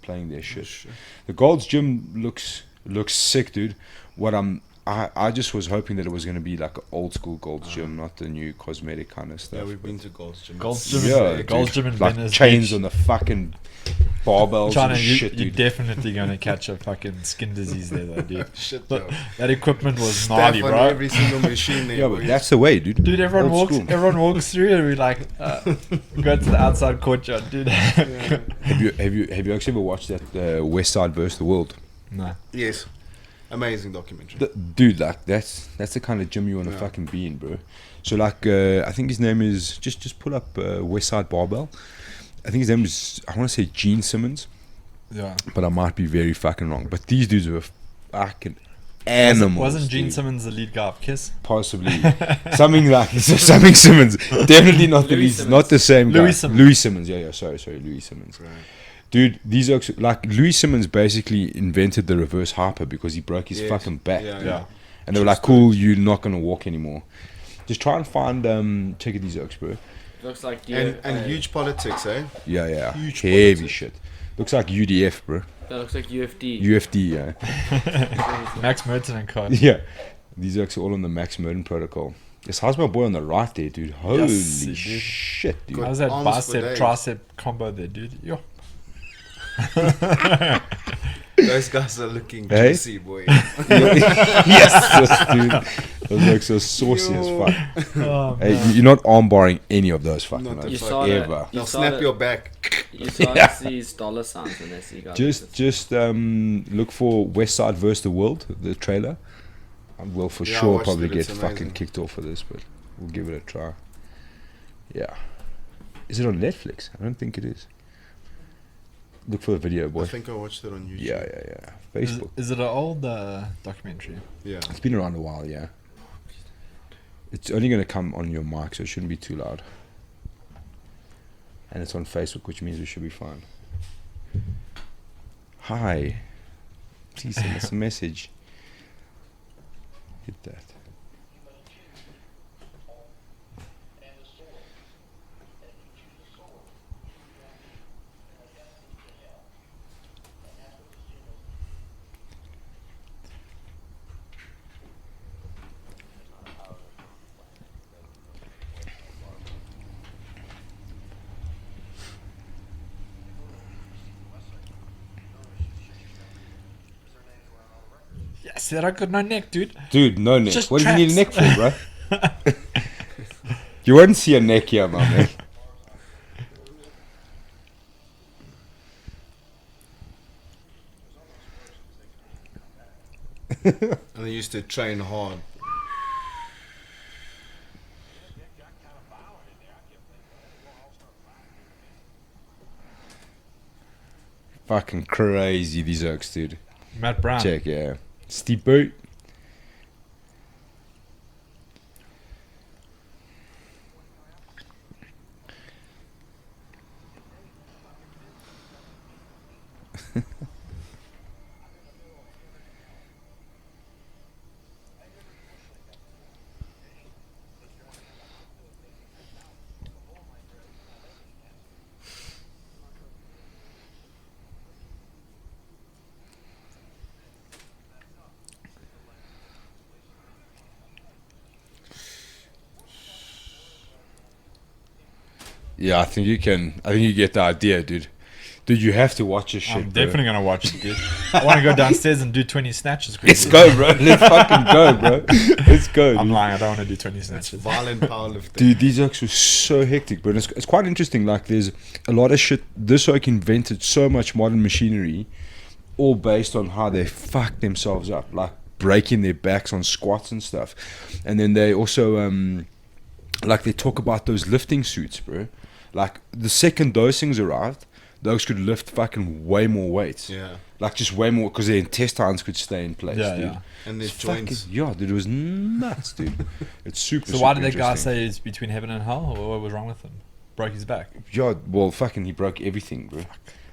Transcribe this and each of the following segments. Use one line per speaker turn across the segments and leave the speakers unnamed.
playing their shit.
Sure.
The Gold's Gym looks sick, dude. I just was hoping that it was going to be like an old school Gold's Gym, not the new cosmetic kind of stuff.
Yeah, we've been to Gold's Gym.
Gold's Gym,
Yeah,
Gold's Gym in
like
Venice
chains
Beach.
on the fucking barbells
China,
and shit,
you're
dude.
definitely going to catch a fucking skin disease there, though, dude.
Shit,
Look,
yo.
that equipment was
Staff
gnarly,
on
bro.
every single machine there.
Yeah, but
boys.
that's the way, dude.
Dude, everyone
Old
walks.
school.
Everyone walks through, and we like go to the outside courtyard, dude.
Yeah.
Have you actually ever watched that West Side versus the World?
No.
Yes. Amazing documentary.
Dude, like that's the kind of gym you want to
Yeah.
fucking be in, bro. So like, I think his name is just pull up West Side Barbell. I think his name is, I want to say Gene Simmons,
Yeah.
but I might be very fucking wrong. But these dudes were fucking animals.
Wasn't Gene
dude.
Simmons the lead guy of Kiss?
Possibly something like something Simmons. Definitely not the
Louis
lead,
Simmons.
not the same guy.
Louis Simmons.
Louis Simmons. Yeah, sorry, Louis Simmons.
Right.
Dude, these are like Louis Simmons basically invented the reverse hyper because he broke his
Yes.
fucking back.
Yeah,
dude.
yeah.
And they were like, "Cool, you're not gonna walk anymore." Just try and find check these oaks, bro.
Looks like
And huge politics, eh?
Yeah,
Huge
heavy
politics.
shit. Looks like UDF, bro.
That looks like UFD.
UFD, yeah.
Max Merton and Co.
Yeah, these oaks are all on the Max Merton protocol. Yes, how's my boy on the right there, dude? Holy
Yes, dude.
shit, dude.
How's that
Arms for
bicep
days.
tricep combo there, dude? Yo.
Those guys are looking
Hey?
juicy, boy.
Yes, dude. Those oaks are saucy as fuck.
Oh,
Hey,
man.
you're not arm barring any of those fucking
Not the
oaks.
You
fuck
saw
ever.
that.
They'll snap your back.
You saw
Yeah.
these dollar signs when they see guys.
Just look for West Side versus the World, the trailer. I will for
Yeah, I
sure
watched
probably
it,
get
it's
fucking
amazing.
kicked off for this, but we'll give it a try. Yeah. Is it on Netflix? I don't think it is. Look for the video, boy.
I think I watched it on YouTube.
Yeah.
Is,
Facebook.
is it an old documentary?
Yeah.
It's been around a while, yeah. It's only going to come on your mic, so it shouldn't be too loud. And it's on Facebook, which means we should be fine. Hi. Please send us a message. Hit that.
Yeah, said I got no neck, dude.
Dude, no neck.
Just
What do you need a neck
traps.
for, bro? You won't see a neck here, my man.
And they used to train hard.
Fucking crazy, these oaks, dude.
Matt Brown.
Check, yeah. Steep boot. Yeah, I think you can. I think you get the idea, dude. Dude, you have to watch this shit.
I'm
bro.
definitely gonna watch it, dude. I want to go downstairs and do 20 snatches.
Let's
quickly.
go, bro. Let's fucking go, bro. Let's go.
I'm
dude.
lying. I don't want to do 20 snatches.
Violent powerlifting.
Dude, these oaks were so hectic, bro. And it's quite interesting. Like, there's a lot of shit. This oak invented so much modern machinery, all based on how they fucked themselves up, like breaking their backs on squats and stuff. And then they also, like, they talk about those lifting suits, bro. Like, the second those things arrived, the oaks could lift fucking way more weights.
Yeah.
Like, just way more, because their intestines could stay in place,
Yeah,
dude.
yeah.
And there's
It's fucking-
joints.
Yeah, dude, it was nuts, dude. It's super.
So why did
super
that guy
interesting.
say it's between heaven and hell? Or what was wrong with him? Broke his back.
Yeah, well, fucking, he broke everything, bro.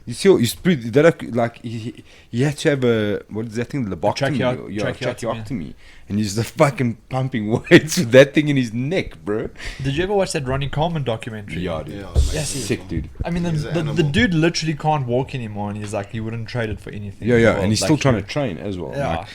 like he had to have a, what is that thing, lobotomy, tracheotomy, and he's the fucking pumping weights with that thing in his neck, bro.
Did you ever watch that Ronnie Coleman documentary?
Yeah, dude.
Yeah, amazing.
Yes, he's
Sick, dude.
I mean,
He's an
the
animal.
dude literally can't walk anymore, and he's like, he wouldn't trade it for anything.
Yeah,
in the
yeah,
world.
and he's
Like,
still
he
trying to
would-
train as well.
Yeah.
Like,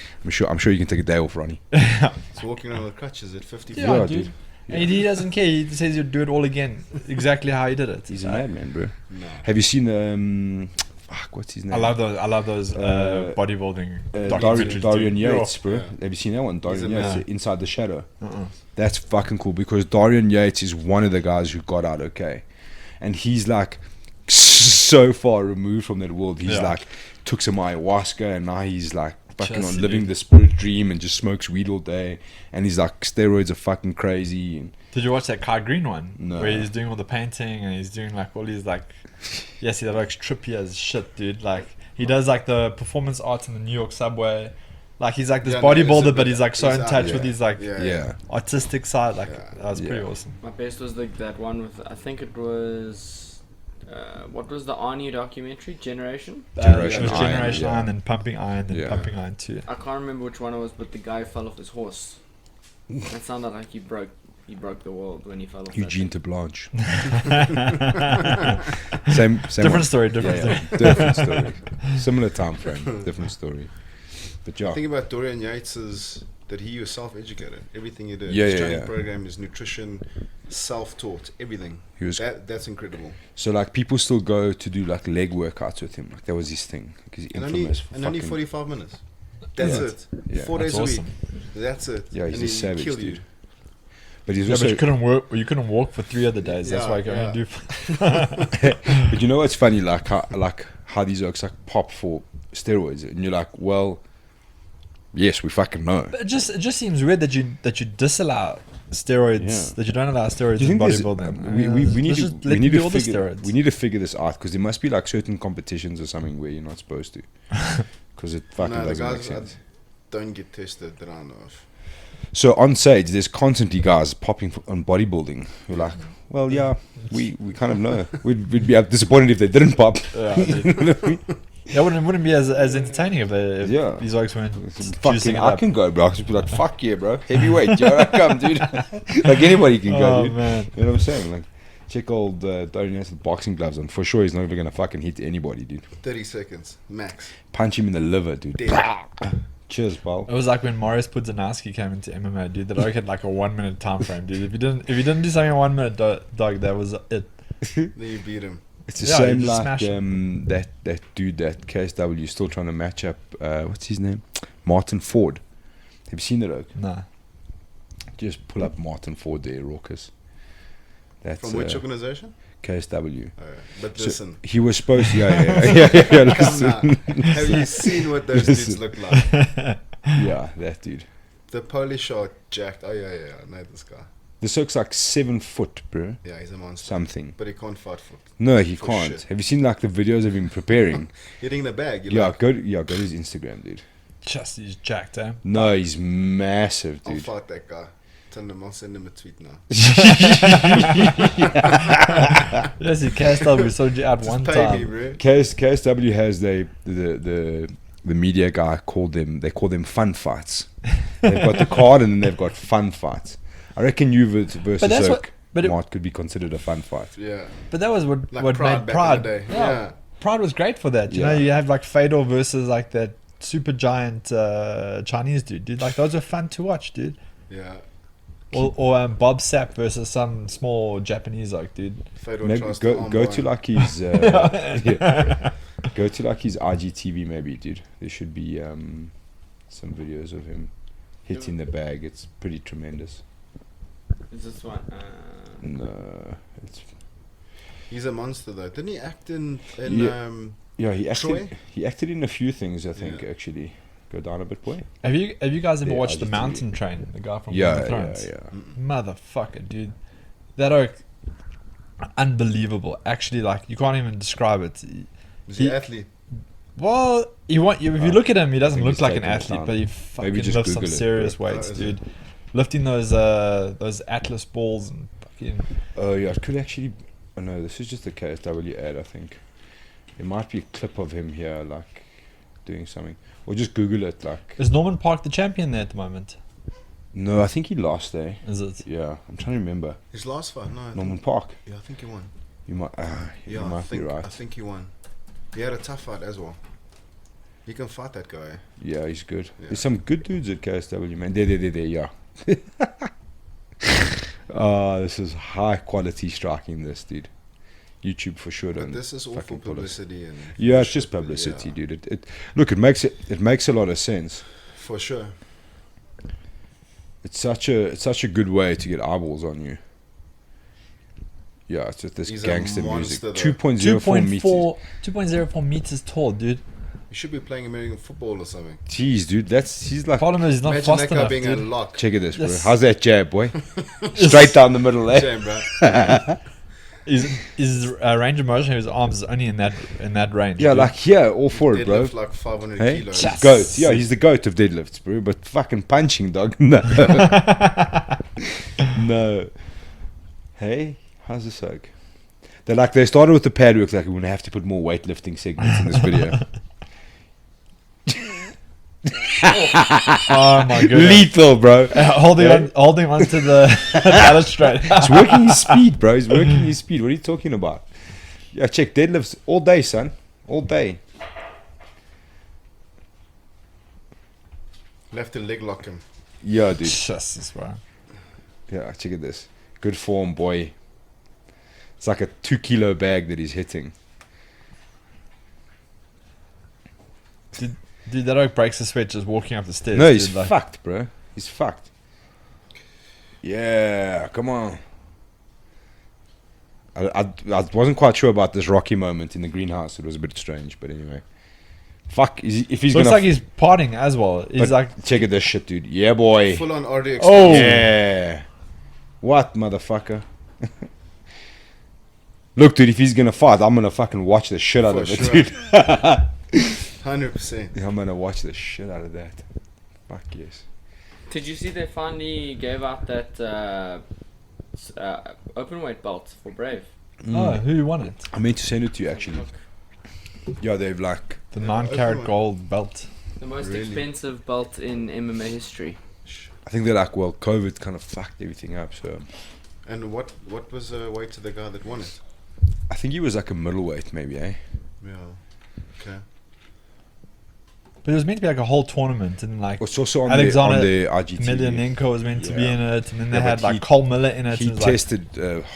I'm sure you can take a day off, Ronnie.
He's walking around with crutches at 54.
Yeah,
Yeah,
dude.
dude.
And he doesn't care. He says he'll do it all again, exactly how he did it.
He's a madman, bro.
No.
Have you seen fuck, what's his name?
I love those bodybuilding documentaries.
Dorian
dude.
Yates, bro.
Yeah.
Have you seen that one?
He's
Dorian
a
Yates,
man.
Inside the Shadow.
Uh-uh.
That's fucking cool because Dorian Yates is one of the guys who got out okay, and he's like so far removed from that world. He's
Yeah.
like took some ayahuasca and now he's like fucking
Just
on living
dude.
the spirit dream and just smokes weed all day. And he's like steroids are fucking crazy. And
Did you watch that Kai Green one?
No.
Where he's doing all the painting and he's doing like all these like, yes, he looks trippy as shit, dude. Like he does like the performance arts in the New York subway. Like he's like this
Yeah, no, it's a
bodybuilder,
bit-
but he's like so in
he's
touch
out,
with
yeah.
his like
Yeah.
artistic side. Like
Yeah.
that was pretty
Yeah.
awesome.
My best was that one with, I think it was, what was the Arnie documentary? Generation?
Generation
It was
Iron,
Generation
yeah.
Iron, then Pumping Iron, then
Yeah.
Pumping Iron 2.
I can't remember which one it was, but the guy fell off his horse. That sounded like he broke the world when he fell off.
Eugene to
that
Blanche. same
Different
one.
story, different
Yeah,
story.
yeah. Different story. Similar time frame, different story. But yeah,
The thing about Dorian Yates is that he was self-educated. Everything he did.
Yeah,
his
yeah,
training
yeah.
program, his nutrition, self-taught, everything.
he was.
That's incredible.
So like people still go to do like leg workouts with him. Like that was his thing. Because he's
And only,
infamous for
only
fucking-
45 minutes. That's
Yeah.
it.
Yeah.
4
That's
days
awesome.
a week. That's it.
Yeah, he's
and
a
he'll
savage,
kill
dude.
you.
But he's
Yeah,
also.
but you couldn't work. You couldn't walk for 3 other days. That's
Yeah,
why you can
yeah.
only do.
But you know what's funny? Like how these oaks like pop for steroids, and you're like, well, yes, we fucking know.
But it just seems weird that you disallow steroids.
Yeah.
That you don't allow steroids
Do you
in
think there's-
bodybuilding.
we need
Let's
to
just let
we need
them do
to
all the
figure
steroids.
we need to figure this out because there must be like certain competitions or something where you're not supposed to because it fucking
No, the
doesn't make
guys
sense.
don't get tested that I know of.
So on stage, there's constantly guys popping on bodybuilding. We're like, well, yeah, we kind of know. We'd be disappointed if they didn't pop.
Yeah, that wouldn't be as entertaining if
Yeah.
these oaks weren't
Fucking,
juicing it
I
up.
can go, bro. I'll just be like, fuck yeah, bro. Heavyweight, yo, I come, dude. Like anybody can go,
Oh
dude.
man.
You know what I'm saying? Like, check old Dorian Yates with boxing gloves on. For sure, he's never gonna fucking hit anybody, dude.
30 seconds, max.
Punch him in the liver, dude.
Dead.
Cheers, pal.
It was like when Morris Pudzianowski came into MMA, dude. That oak had like a 1 minute time frame, dude. If you didn't do something in 1 minute, dog, that was it.
Then you beat him.
It's the
Yeah,
same
you just
like
smash him.
that dude that KSW is still trying to match up. What's his name? Martin Ford. Have you seen that oak?
Nah.
Just pull up Martin Ford there, Raucus. That's
From which organization?
KSW.
But
So
listen.
he was supposed to, yeah, listen.
Have you seen what those dudes
Listen.
look like?
Yeah, that dude.
The Polish are jacked. Oh, yeah. I know this guy.
This looks like 7 foot, bro.
Yeah, he's a monster.
Something.
But he can't fight foot.
No, he
For
can't.
shit.
Have you seen like the videos of him preparing?
Hitting the bag. You're
Yeah,
like,
go to his Instagram, dude.
Just he's jacked, eh?
No, he's massive,
I'll
dude.
fight that guy. I'll send him a tweet now.
Yes, he cast out. We sold you out
Just
one
pay
time.
me, bro.
KSW has the media guy called them. They call them fun fights. They've got the card and then they've got fun fights. I reckon you versus
that's what-
Oak
but it-
might could be considered a fun fight.
Yeah.
But that was what
Like
what
Pride
made
back
Pride.
in the day.
Yeah.
Yeah.
Pride was great for that. You
Yeah.
know, you have like Fedor versus like that super giant Chinese dude. Like those are fun to watch, dude.
Yeah.
Or Bob Sapp versus some small Japanese like dude.
Fedor
Maybe
tries
go
arm
to
bar
like his yeah. Go to like his IGTV maybe, dude. There should be some videos of him hitting the bag. It's pretty tremendous.
Is this one?
No, it's
He's a monster though. Didn't he act in
Yeah. yeah.
Troy?
He acted in a few things. I think
Yeah.
actually. Go down a bit, boy.
Have you guys ever
Yeah,
watched The
IGTV.
Mountain Train? The guy from Game
Yeah,
of
yeah,
Thrones.
yeah.
Motherfucker, dude. That oak, unbelievable. Actually, like you can't even describe it.
Was
He-
he athlete?
Well, if you look at him, he doesn't
Maybe
look
he's
like an
taking it
athlete,
down.
but he fucking
Maybe just
lifts some
Google it,
serious
bro.
weights,
is
dude.
it?
Lifting those Atlas balls and fucking.
Oh yeah, it could actually. Oh no, this is just a KSW ad, I think. There might be a clip of him here, like doing something, or just Google it. Like,
Is Norman Park the champion there at the moment?
no, I think he lost there.
Is it?
Yeah, I'm trying to remember.
His last fight, no.
Norman Park.
Yeah, I think he won.
You might.
Yeah,
you might be right.
I think he won. He had a tough fight as well. He can fight that guy.
Yeah, he's good.
Yeah.
There's some good dudes at KSW, man. There, yeah. This is high quality striking, this, dude. YouTube for sure.
But
Don't
this is all for
fucking pull us.
publicity and.
Yeah, it's just publicity,
Yeah,
dude. Look, it makes a lot of sense.
for sure.
It's such a good way to get eyeballs on you. Yeah, it's just this
He's a
gangster
monster,
music.
though.
2.04 meters.
2.04 meters tall, dude.
You should be playing American football or something.
Jeez, dude, he's like.
Problem is he's not
Imagine
fast
that guy
enough,
being a
dude.
lock.
Check it this, bro.
Yes.
How's that jab, boy? Straight down the middle, eh?
Shame, bro.
His range of motion of his arms is only in that range.
Yeah,
dude.
like here, all for it, bro.
Deadlift like 500
Hey,
kilos.
Yes.
goat. Yeah, he's the goat of deadlifts, bro. But fucking punching, dog. No. No. Hey, how's this like? They started with the pad work. Like, we're gonna have to put more weightlifting segments in this video.
Oh my goodness.
Lethal, bro.
Holding on to the balustrade.
He's working his speed, bro. He's working his speed. What are you talking about? Yeah, check deadlifts all day, son. All day.
Left to leg lock him.
Yeah, dude.
Jesus, bro.
Yeah, check it this. Good form, boy. It's like a 2 kilo bag that he's hitting.
Dude, that oak breaks the sweat just walking up the stairs.
No, he's
dude, like,
fucked, bro. He's fucked. Yeah, come on. I wasn't quite sure about this Rocky moment in the greenhouse. It was a bit strange, but anyway. Fuck, if he's
looks
gonna...
like he's partying as well. He's
but
like,
check it this shit, dude. Yeah, boy.
Full on RDX.
Oh.
Yeah. What, motherfucker? Look, dude, if he's gonna fight, I'm gonna fucking watch the shit out
For
of it,
sure.
dude.
100%.
Yeah, I'm gonna watch the shit out of that. Fuck yes.
Did you see they finally gave out that open weight belt for Brave?
oh, who won it?
I meant to send it to you actually. Yeah, they've like...
The
Yeah,
9-carat
open
gold belt.
The most
Really?
expensive belt in MMA history.
I think they're like, well, COVID kind of fucked everything up, so...
And what was the weight to the guy that won it?
I think he was like a middleweight, maybe, eh?
Yeah. Okay.
But it was meant to be like a whole tournament, and like
It's also on
Alexander
the IGTV.
Emelianenko was meant to be
Yeah.
in it, and then they
Yeah,
had
but
like Cole Miller in it.
He
and it was
tested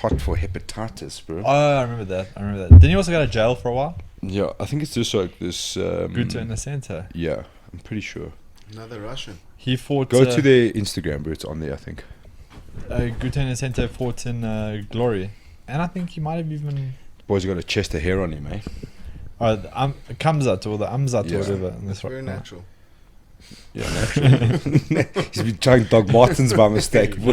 hot for hepatitis, bro.
like, oh, I remember that. Didn't he also go to jail for a while?
Yeah, I think it's just like this...
Guto in the center.
Yeah, I'm pretty sure.
Another Russian.
He fought.
Go to their Instagram, bro. It's on there, I think.
Guto in the center fought in Glory, and I think he might have even.
Boy's got a chest of hair on him, eh?
Kamzat or the Amzat
Yeah.
or whatever. In
That's
this
very
right.
natural.
Yeah, naturally. He's been trying Doc Martens by mistake.
I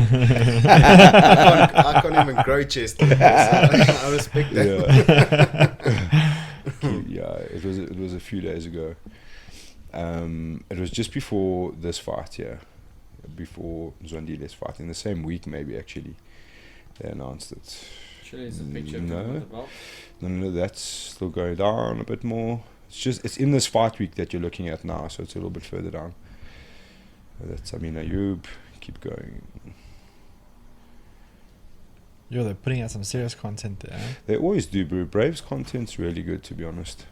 can't even grow chest. So I respect that.
Yeah, it was a few days ago. It was just before this fight, yeah. Before Zwandile's fight. In the same week, maybe, actually. They announced it.
Actually, it's a picture of
No.
him with the belt.
No, that's still going down a bit more. It's in this fight week that you're looking at now, so it's a little bit further down. That's Amin Ayub. Keep going.
Yo, they're putting out some serious content there. Eh?
They always do, bro. Brave's content's really good, to be honest.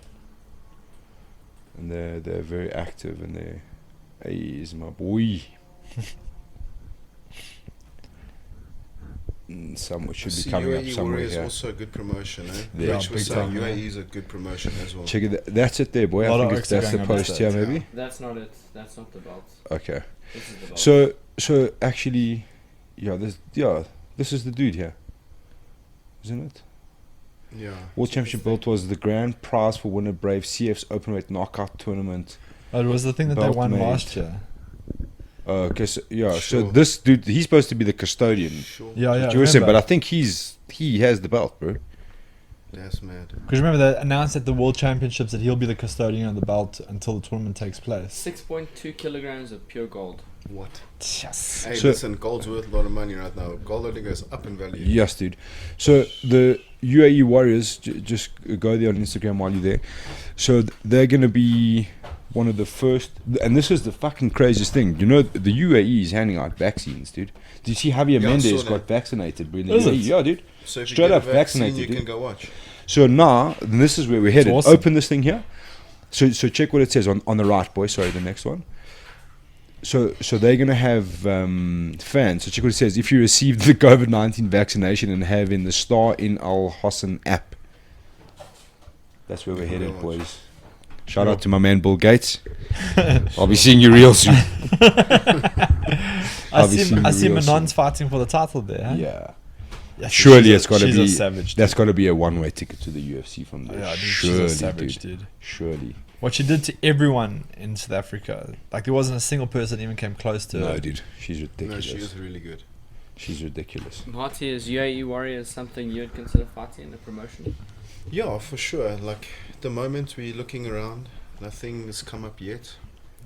And they're very active, and they're... Hey, he's my boy. Someone should be
See,
coming up
UAE
somewhere
Warrior is
here.
also a good promotion, eh?
Yeah,
Rich was
big
saying
time,
UAE is a good promotion as well.
Check it. That's it there, boy.
A lot
I
of
think
oaks are
that's the
going up
post
that.
here, maybe.
That's not it. That's not the belt.
Okay.
This is the belt.
So actually, this is the dude here, isn't it?
Yeah.
World Championship belt was the grand prize for winner Brave CF's openweight knockout tournament.
Oh, it was the thing that they
Belt
won
made.
last year.
Okay, so
Sure.
so this dude, he's supposed to be the custodian.
Sure.
Yeah, yeah.
You were saying, but
remember.
I think he has the belt, bro.
That's mad.
Because remember, they announced at the World Championships that he'll be the custodian of the belt until the tournament takes place.
6.2 kilograms of pure gold.
What?
Yes.
Hey,
So-
listen, gold's worth a lot of money right now. Gold only goes up in value.
Yes, dude. So the UAE Warriors, just go there on Instagram while you're there. So they're going to be one of the first, and this is the fucking craziest thing. You know, the UAE is handing out vaccines, dude. Did you see Javier
Yeah, I
Mendes
saw
got vaccinated? Bro, in the
Is it?
UAE? Yeah, dude.
So if you
Straight
get a
up
vaccine,
vaccinated,
you
dude.
can go watch.
So now, and this is where we're headed.
awesome.
Open this thing here. So check what it says on the right, boy. Sorry, the next one. So they're gonna have fans. So check what it says. If you received the COVID-19 vaccination and have in the Star in Al Hassan app, that's where we're headed, boys. Shout out to my man Bill Gates. I'll be seeing you real soon. I'll be seeing
I
you
see
real soon.
Manon's fighting for the title there. Huh?
Yeah.
Yeah,
Surely
she's a-
it's got to
she's
be.
a savage.
That's got to be a one-way ticket to the UFC from there.
Yeah, dude,
Surely,
she's a savage,
dude.
dude.
Surely.
What she did to everyone in South Africa, like there wasn't a single person that even came close to
No,
her.
dude. She's
No,
ridiculous.
she is really good.
She's ridiculous.
Marty, is UAE Warriors something you would consider fighting in a promotion?
Yeah, for sure. Like, the moment we're looking around, nothing has come up yet.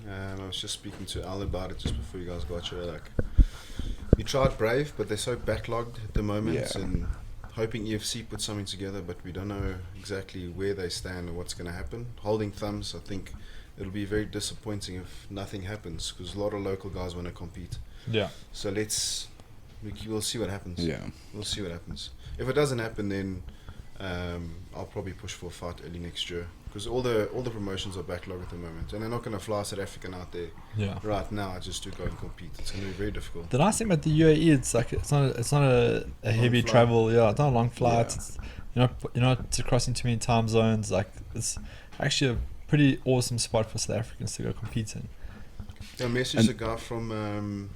I was just speaking to Al about it just before you guys got here. Like, we tried Brave, but they're so backlogged at the moment,
Yeah.
and hoping EFC put something together, but we don't know exactly where they stand or what's going to happen. Holding thumbs, I think it'll be very disappointing if nothing happens, because a lot of local guys want to compete.
Yeah.
So we'll see what happens.
Yeah.
We'll see what happens. If it doesn't happen, then I'll probably push for a fight early next year, because all the promotions are backlogged at the moment, and they're not going to fly South African out there
Yeah.
right now just to go and compete. It's going to be very difficult.
The nice thing about the UAE, it's like it's not a heavy
flight.
travel. Yeah, it's not a long flight.
Yeah.
It's, you're not crossing too many time zones. Like it's actually a pretty awesome spot for South Africans to go compete in.
I messaged a guy from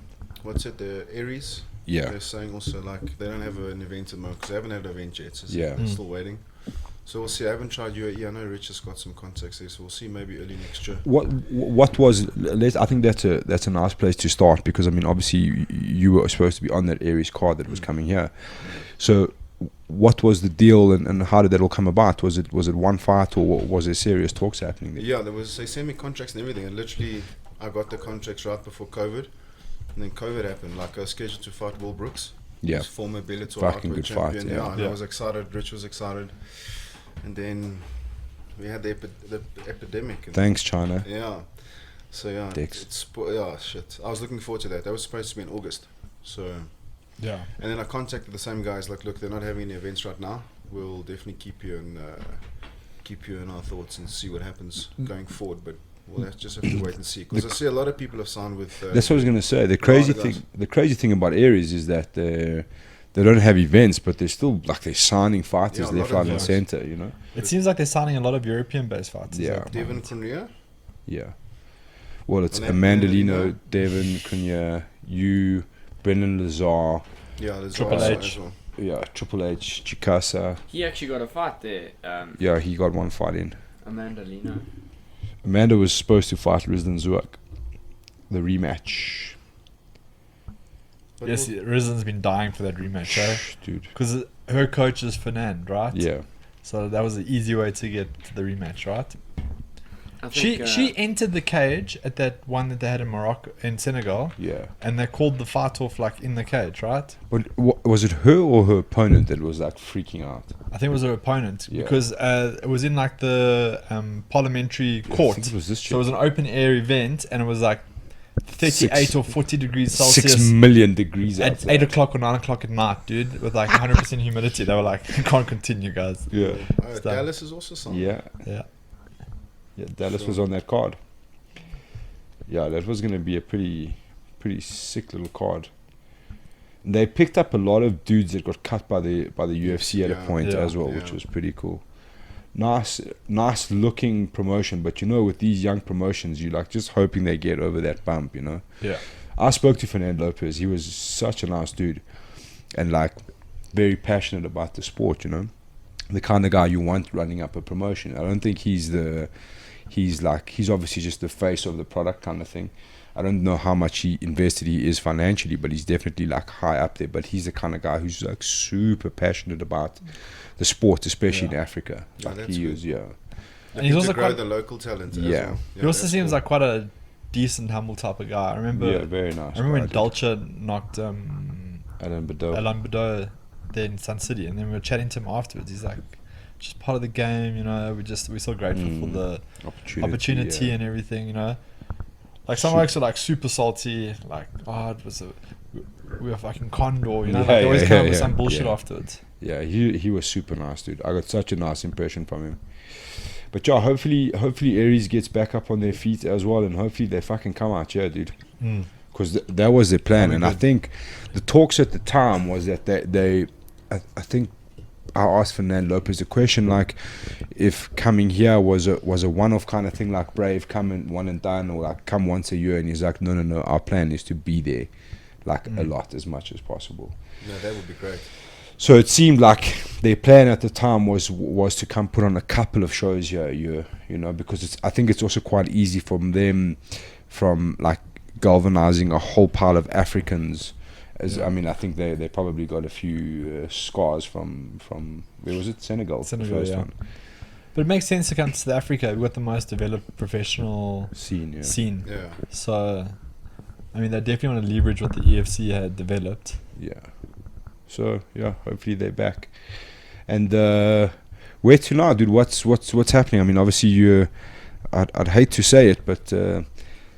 the Aries.
Yeah.
They're saying also like they don't have an event at the moment because they haven't had an event yet. So
Yeah.
they're still waiting. So we'll see. I haven't tried UAE. I know Rich has got some contacts there, so we'll see maybe early next year.
What was? I think that's a nice place to start, because I mean, obviously you were supposed to be on that Aries card that was coming here. So what was the deal, and how did that all come about? Was it one fight, or was there serious talks happening there?
Yeah, they sent me contracts and everything, and literally I got the contracts right before COVID, and then COVID happened. Like I was scheduled to fight Will Brooks,
Yeah.
his former Bellator
Fucking
lightweight
good fight,
champion.
yeah.
And
Yeah.
I was excited. Rich was excited, and then we had the epidemic. And
Thanks, China.
Yeah. So yeah,
Dicks.
shit. I was looking forward to that. That was supposed to be in August. So,
Yeah.
and then I contacted the same guys. Like, look, they're not having any events right now. We'll definitely keep you in our thoughts and see what happens going forward. But we'll just have to wait and see. Because I see a lot of people have signed with.
That's what I was gonna say. The crazy thing about Aries is that they don't have events, but they're still they're signing fighters
Yeah, a
left,
lot
right,
of
and
guys.
center. You know.
It seems like they're signing a lot of European-based fighters.
Yeah.
at the
Devin
moment.
Cornea.
Yeah. Well, it's
Amanda
Amandalino,
Lino.
Devin, Cunha, you, Brendan Lazar,
Yeah, there's
Triple
also
H.
as well.
yeah, Triple H, Chikasa.
He actually got a fight there.
Yeah, he got one fight in.
Amanda Lino.
Amanda was supposed to fight Rizdan Zuak, the rematch.
But
Yes,
we'll-
Rizan's been dying for that rematch, eh?
Dude.
Because her coach is Fernand, right?
Yeah.
So that was the easy way to get to the rematch, right?
I think,
She entered the cage at that one that they had in Morocco, in Senegal,
Yeah.
and they called the fight off in the cage, right?
But was it her or her opponent that was freaking out?
I think it was her opponent
Yeah.
because it was in the parliamentary
I
court.
think it was this
So it was an open air event, and it was 38
Six-
or 40 degrees
6
Celsius
million degrees
at
outside.
8 o'clock or 9 o'clock at night, dude, with 100% humidity. They were like, "You can't continue, guys."
Yeah.
Stuff.
Dallas is also signed.
Yeah.
Yeah.
Yeah, Dallas
Sure.
was on that card. Yeah, that was going to be a pretty sick little card. They picked up a lot of dudes that got cut by the UFC at a
Yeah.
point
Yeah.
as well, which
Yeah.
was pretty cool. Nice looking promotion, but with these young promotions, you just hoping they get over that bump,
Yeah.
I spoke to Fernando Lopez. He was such a nice dude, and very passionate about the sport. The kind of guy you want running up a promotion. I don't think he's obviously just the face of the product kind of thing. I don't know how much he invested he is financially, but he's definitely like high up there. But he's the kind of guy who's like super passionate about the sport, especially in Africa.
Yeah,
Like
that's
he
good.
is, yeah.
And
he's
also
also
grow
quite-
the local talent.
Yeah.
as well.
He also
that's
seems
cool.
like quite a decent, humble type of guy. I remember.
Yeah, very nice.
I remember when
guy, dude.
Dolce knocked
Alan Badeau.
Alain Badeau there in Sun City, and then we were chatting to him afterwards. He's like, just part of the game, you know. We're so grateful for the opportunity
yeah.
and everything, you know. Like some folks are like super salty, like we were fucking condor, you know.
Yeah,
like they always
yeah,
come up
yeah,
with some
yeah.
bullshit
Yeah.
afterwards.
Yeah, he was super nice, dude. I got such a nice impression from him. But yeah, hopefully Aries gets back up on their feet as well, and hopefully they fucking come out here, dude. Because that was their plan,
That'd
and
be
I
good.
think the talks at the time was that I think I asked Fernando Lopez the question, like, if coming here was a one-off kind of thing, like Brave, come and one and done, or like come once a year, and he's like, no, our plan is to be there, like a lot, as much as possible.
No, that would be great.
So it seemed like their plan at the time was to come put on a couple of shows here a year, you know, because I think it's also quite easy from like galvanizing a whole pile of Africans. I mean, I think they probably got a few scars from where was it, Senegal, the
Senegal,
first
yeah.
one.
But it makes sense to come to South Africa. We've got the most developed professional
Scene, yeah.
scene.
Yeah.
So, I mean, they definitely want to leverage what the EFC had developed.
Yeah. So yeah, hopefully they're back. And where to now, dude? What's happening? I mean, obviously I'd hate to say it, but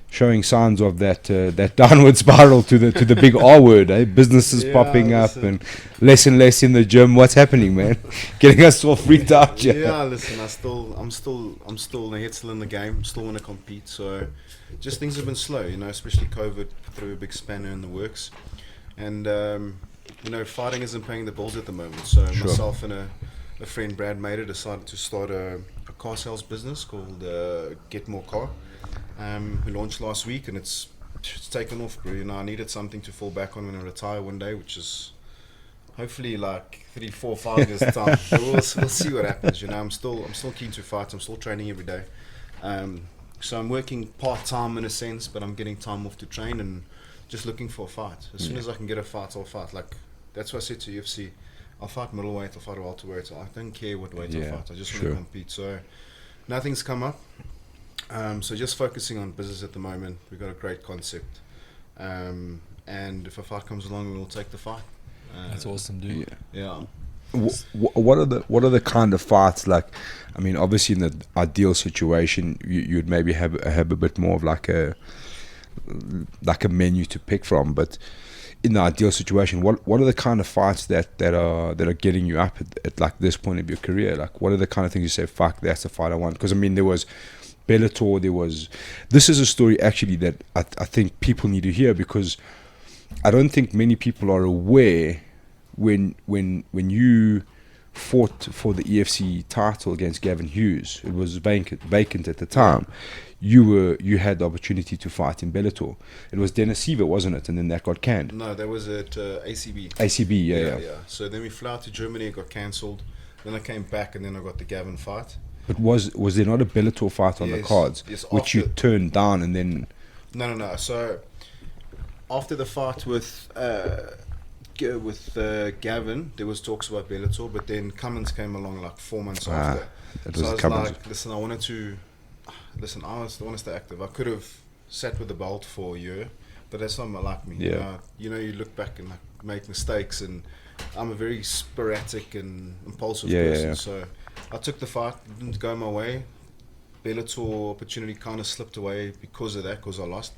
showing signs of that downward spiral to the big R word, eh? Businesses
Yeah,
popping up
listen.
and less in the gym. What's happening, man? Getting us all freaked out.
Yeah, listen, I'm still the head still in the game, still want to compete. So, just things have been slow, you know, especially COVID threw a big spanner in the works, and you know, fighting isn't paying the bills at the moment. So
Sure.
myself and a friend, Brad Mader, decided to start a car sales business called Get More Car. We launched last week, and it's taken off, bro. You know, I needed something to fall back on when I retire one day, which is hopefully like 3, 4, 5 years time. But we'll see what happens. You know, I'm still keen to fight. I'm still training every day. So I'm working part time in a sense, but I'm getting time off to train and just looking for a fight. As soon as I can get a fight, I'll fight. Like that's what I said to UFC. I'll fight middleweight. I'll fight welterweight. I don't care what weight I fight. I just want to compete. So nothing's come up. So just focusing on business at the moment. We've got a great concept, and if a fight comes along, we'll take the fight.
That's awesome, dude.
Yeah.
What are the kind of fights like? I mean, obviously in the ideal situation, you'd maybe have a bit more of like a menu to pick from. But in the ideal situation, what are the kind of fights that are getting you up at like this point of your career? Like, what are the kind of things you say, fuck, that's the fight I want? Because I mean, there was Bellator. This is a story actually that I think people need to hear, because I don't think many people are aware when you fought for the EFC title against Gavin Hughes. It was vacant at the time. You had the opportunity to fight in Bellator. It was Dennis Seaver, wasn't it? And then that got canned.
No, that was at ACB.
ACB, yeah.
So then we flew out to Germany. It got cancelled. Then I came back, and then I got the Gavin fight.
But was there not a Bellator fight on the cards,
yes,
which you turned down and then?
No. So after the fight with Gavin, there was talks about Bellator, but then Cummins came along like 4 months after.
That
So
was
I was
Cummins.
like, listen, I want to stay active. I could have sat with the belt for a year, but that's not like me.
Yeah.
You know, you look back and like make mistakes, and I'm a very sporadic and impulsive person.
Yeah.
So I took the fight, it didn't go my way. Bellator opportunity kind of slipped away because of that, because I lost.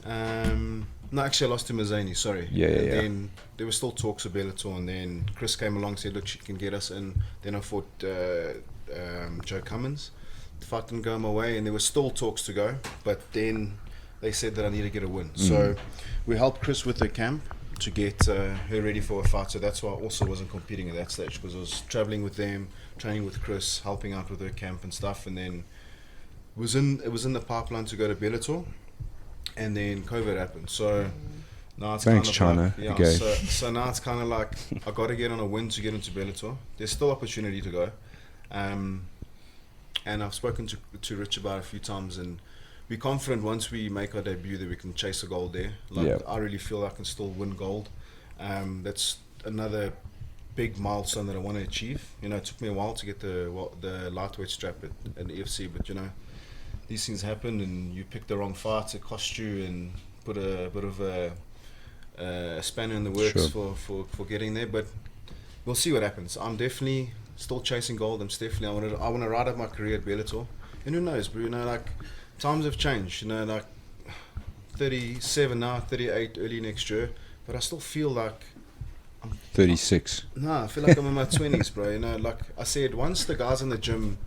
No, actually I lost to Mazzani, sorry.
Yeah.
Then there were still talks of Bellator, and then Chris came along and said, look, she can get us in. Then I fought Joe Cummins. The fight didn't go my way, and there were still talks to go, but then they said that I need to get a win. So we helped Chris with her camp to get her ready for a fight. So that's why I also wasn't competing at that stage, because I was traveling with them, training with Chris, helping out with her camp and stuff. And then it was in the pipeline to go to Bellator, and then COVID happened. So now it's
Thanks,
kind of
China.
like,
Okay.
so now it's kind of like I got to get on a win to get into Bellator. There's still opportunity to go, and I've spoken to Rich about it a few times, and we're confident once we make our debut that we can chase a gold there. Like
Yeah.
I really feel I can still win gold. That's another big milestone that I want to achieve. You know, it took me a while to get the lightweight strap at the EFC, but you know, these things happen, and you pick the wrong fight, it cost you, and put a bit of a spanner in the works
Sure.
for getting there. But we'll see what happens. I'm definitely still chasing gold. I want to ride out my career at Bellator, and who knows, bro? You know, like times have changed. You know, like 37 now, 38 early next year, but I still feel like
36.
I feel like I'm in my 20s, bro. You know, like I said, once the guys in the gym,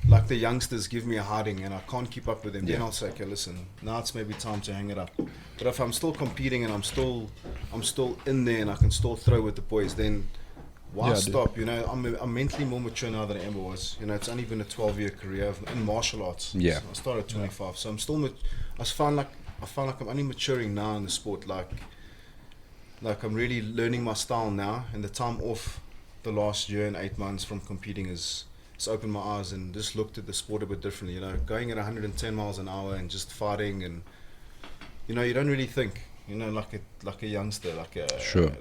like the youngsters, give me a hiding and I can't keep up with them, then I'll say, okay, listen, now it's maybe time to hang it up. But if I'm still competing and I'm still in there and I can still throw with the boys, then why stop? You know, I'm mentally more mature now than I ever was. You know, it's only been a 12-year career in martial arts.
Yeah.
So I started at 25, so I'm still. I find like I'm only maturing now in the sport. Like I'm really learning my style now, and the time off the last year and 8 months from competing it's opened my eyes and just looked at the sport a bit differently. You know, going at 110 miles an hour and just fighting, and you know, you don't really think. You know, like a youngster,
Sure.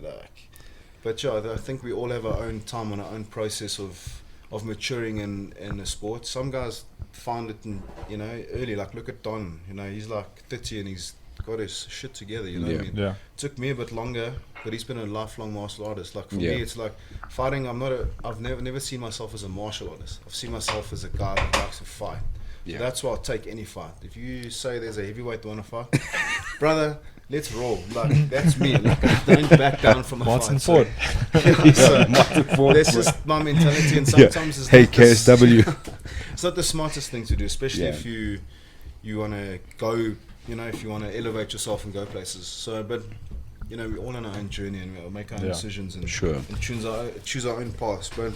But yeah, I think we all have our own time and our own process of maturing in the sport. Some guys find it, you know, early. Like look at Don. You know, he's like 30 and he's got his shit together. You know what I mean?
Yeah.
It took me a bit longer, but he's been a lifelong martial artist. Like for
Yeah.
me, it's like fighting. I've never seen myself as a martial artist. I've seen myself as a guy that likes to fight.
Yeah.
So that's why I'll take any fight. If you say there's a heavyweight you want to fight, brother, let's roll. Like that's me. Like I don't back down from a
Martin
fight.
Ford.
So that's just my mentality, and sometimes it's
Hey,
not the
KSW.
it's not the smartest thing to do, especially
Yeah.
if you want to go, you know, if you want to elevate yourself and go places. So, but you know, we're all on our own journey and we'll make our own decisions and,
Sure.
and choose our own paths. But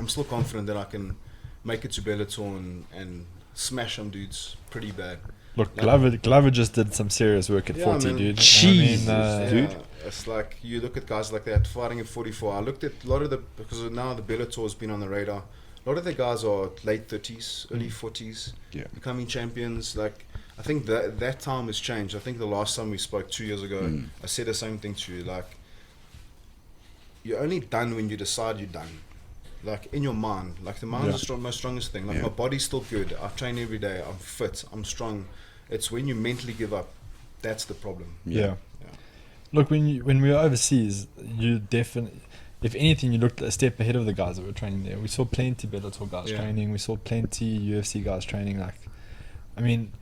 I'm still confident that I can make it to Bellator and smash some dudes pretty bad.
Look,
Like-
Glover just did some serious work at
Yeah,
40,
man.
dude.
Jesus,
dude.
Yeah, it's like you look at guys like that fighting at 44. I looked at a lot of because now the Bellator has been on the radar. A lot of the guys are late 30s, early 40s,
Yeah.
becoming champions. Like I think that time has changed. I think the last time we spoke 2 years ago, I said the same thing to you. Like you're only done when you decide you're done. Like in your mind, like the mind's the most strongest thing. Like my body's still good. I train every day. I'm fit. I'm strong. It's when you mentally give up, that's the problem.
Yeah. Look, when we were overseas, you definitely, if anything, you looked a step ahead of the guys that were training there. We saw plenty Bellator guys training. We saw plenty UFC guys training. Like, I mean,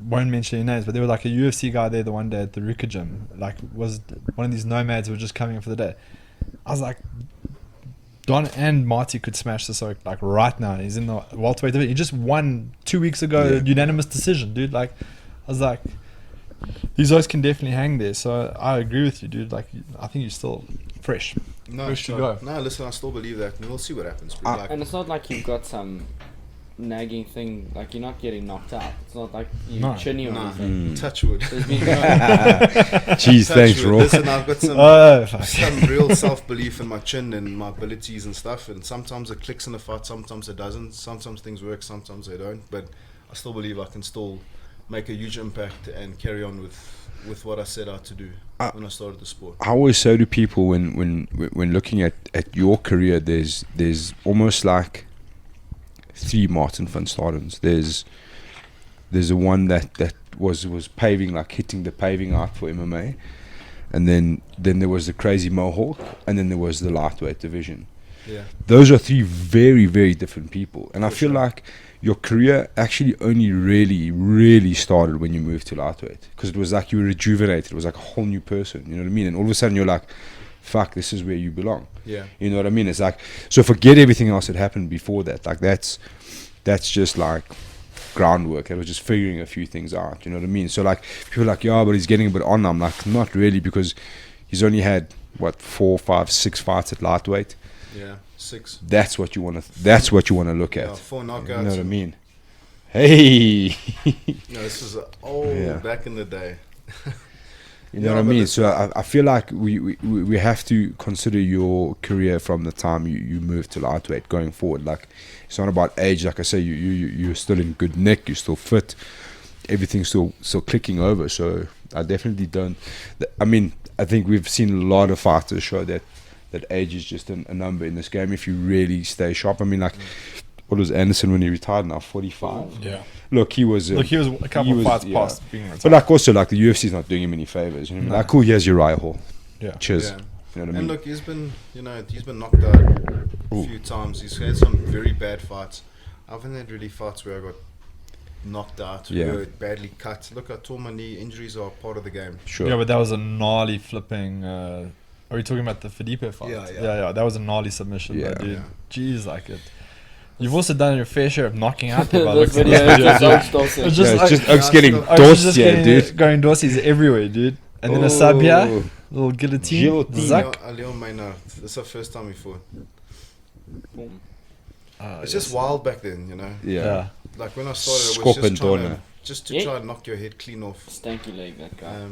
won't mention any names, but there was like a UFC guy there the one day at the Ruka gym. Like, was one of these nomads who were just coming in for the day. I was like, Don and Marty could smash this like right now. He's in the welterweight division. He just won 2 weeks ago, unanimous decision, dude. Like, I was like, these guys can definitely hang there. So I agree with you, dude. Like, I think you're still fresh.
No,
Fresh to
sure.
go.
No, listen, I still believe that, and we'll see what happens. Bro. Like,
And it's not like you've got some nagging thing, like you're not getting knocked out. It's not like you're chinny or anything.
touch wood.
There's been
Jeez,
Touch
thanks,
wood.
Raw.
Listen, I've got
Fuck.
some real self-belief in my chin and my abilities and stuff, and sometimes it clicks in the fight, sometimes it doesn't. Sometimes things work, sometimes they don't, but I still believe I can still make a huge impact and carry on with what I set out to do when I started the sport.
I always say to people when looking at your career, there's almost like 3 Martin van Stadens. There's the one that was paving, like hitting the paving out for MMA, and then there was the crazy Mohawk, and then there was the lightweight division.
Yeah.
Those are 3 very, very different people, and I feel like your career actually only really started when you moved to lightweight, because it was like you were rejuvenated. It was like a whole new person, you know what I mean? And all of a sudden you're like, fuck, this is where you belong.
Yeah.
You know what I mean? It's like, so forget everything else that happened before that. Like that's just like groundwork. It was just figuring a few things out, you know what I mean? So like people are like, yeah, but he's getting a bit on. I'm like, not really, because he's only had 4, 5, 6 fights at lightweight.
Yeah, 6.
That's what you want to look at.
Yeah, 4 knockouts.
You know what I mean? Hey.
No, this was back in the day.
You know
Yeah,
what I
but
mean?
it's-
So I feel like we have to consider your career from the time you move to lightweight going forward. Like, it's not about age. Like I say, you're still in good nick. You're still fit. Everything's still clicking over. So I definitely don't. I mean, I think we've seen a lot of fighters show that age is just a number in this game if you really stay sharp. I mean, like, what was Anderson when he retired now? 45.
Yeah.
Look, he was.
Look, he was a couple of fights
yeah.
past being retired.
But like, also, like, the UFC's not doing him any favors. You know?
No.
Like, cool, here's Uriah Hall.
Yeah.
Cheers.
Yeah.
You know what I mean?
And look, he's been knocked out a few times. He's had some very bad fights. I haven't had really fights where I got knocked out,
Yeah.
where badly cut. Look, I tore my knee. Injuries are part of the game.
Sure.
Yeah, but that was a gnarly flipping. Are we talking about the Felipe fight?
Yeah.
That was a gnarly submission,
Yeah.
though, dude.
Yeah.
Jeez, like it. You've also done your fair share of knocking out people.
This video is just Oaks Dawson.
It's just
yeah,
like-
it's just Oaks getting
Oaks
Oaks is
dorsed
just
here,
getting-
dude.
Going Dorsies everywhere, dude. And then a sub here,
Oh.
little guillotine.
Guillotine.
Zuck.
Leon Maynard. This is the first time we fought.
Boom.
It's just wild back then, you know.
Yeah.
Like when I started, it
Skop
was just
and
trying
Donna.
to, just to
Yeah.
try and knock your head clean off.
Stanky leg, that guy.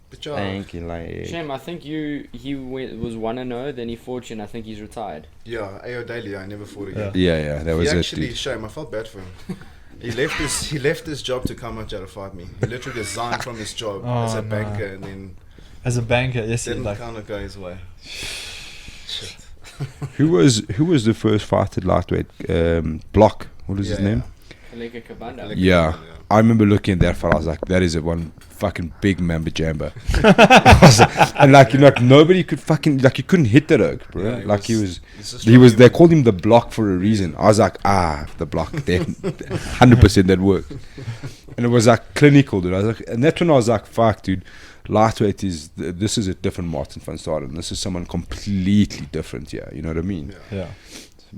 But yeah,
Thank you, like.
Shame, I think was 1-0, then he fought you, and I think he's retired.
yeah, Ayo Daly, I never fought again.
Yeah, that was
He
it,
actually,
dude.
shame, I felt bad for him. He left his job to come out here to fight me. He literally resigned from his job
Oh,
as a
no.
banker and then
As a banker, yes,
didn't
like
kind of go his way. Shit.
Who was the first fighter lightweight? Block. What was his
Yeah,
name?
Kaleka Kabanda.
Like-
Yeah. I remember looking at that fight. I was like, that is a one fucking big mamba jamba. I was like- and like, you know, nobody could fucking, like, you couldn't hit that oak, bro.
Yeah,
like he was,
he's just
they
really-
called him the block for a reason. I was like, the block, 100% that worked. And it was like clinical, dude. I was like, and that's when I was like, fuck, dude, lightweight this is a different Martin van Staden. This is someone completely different, yeah. You know what I mean?
Yeah.
yeah.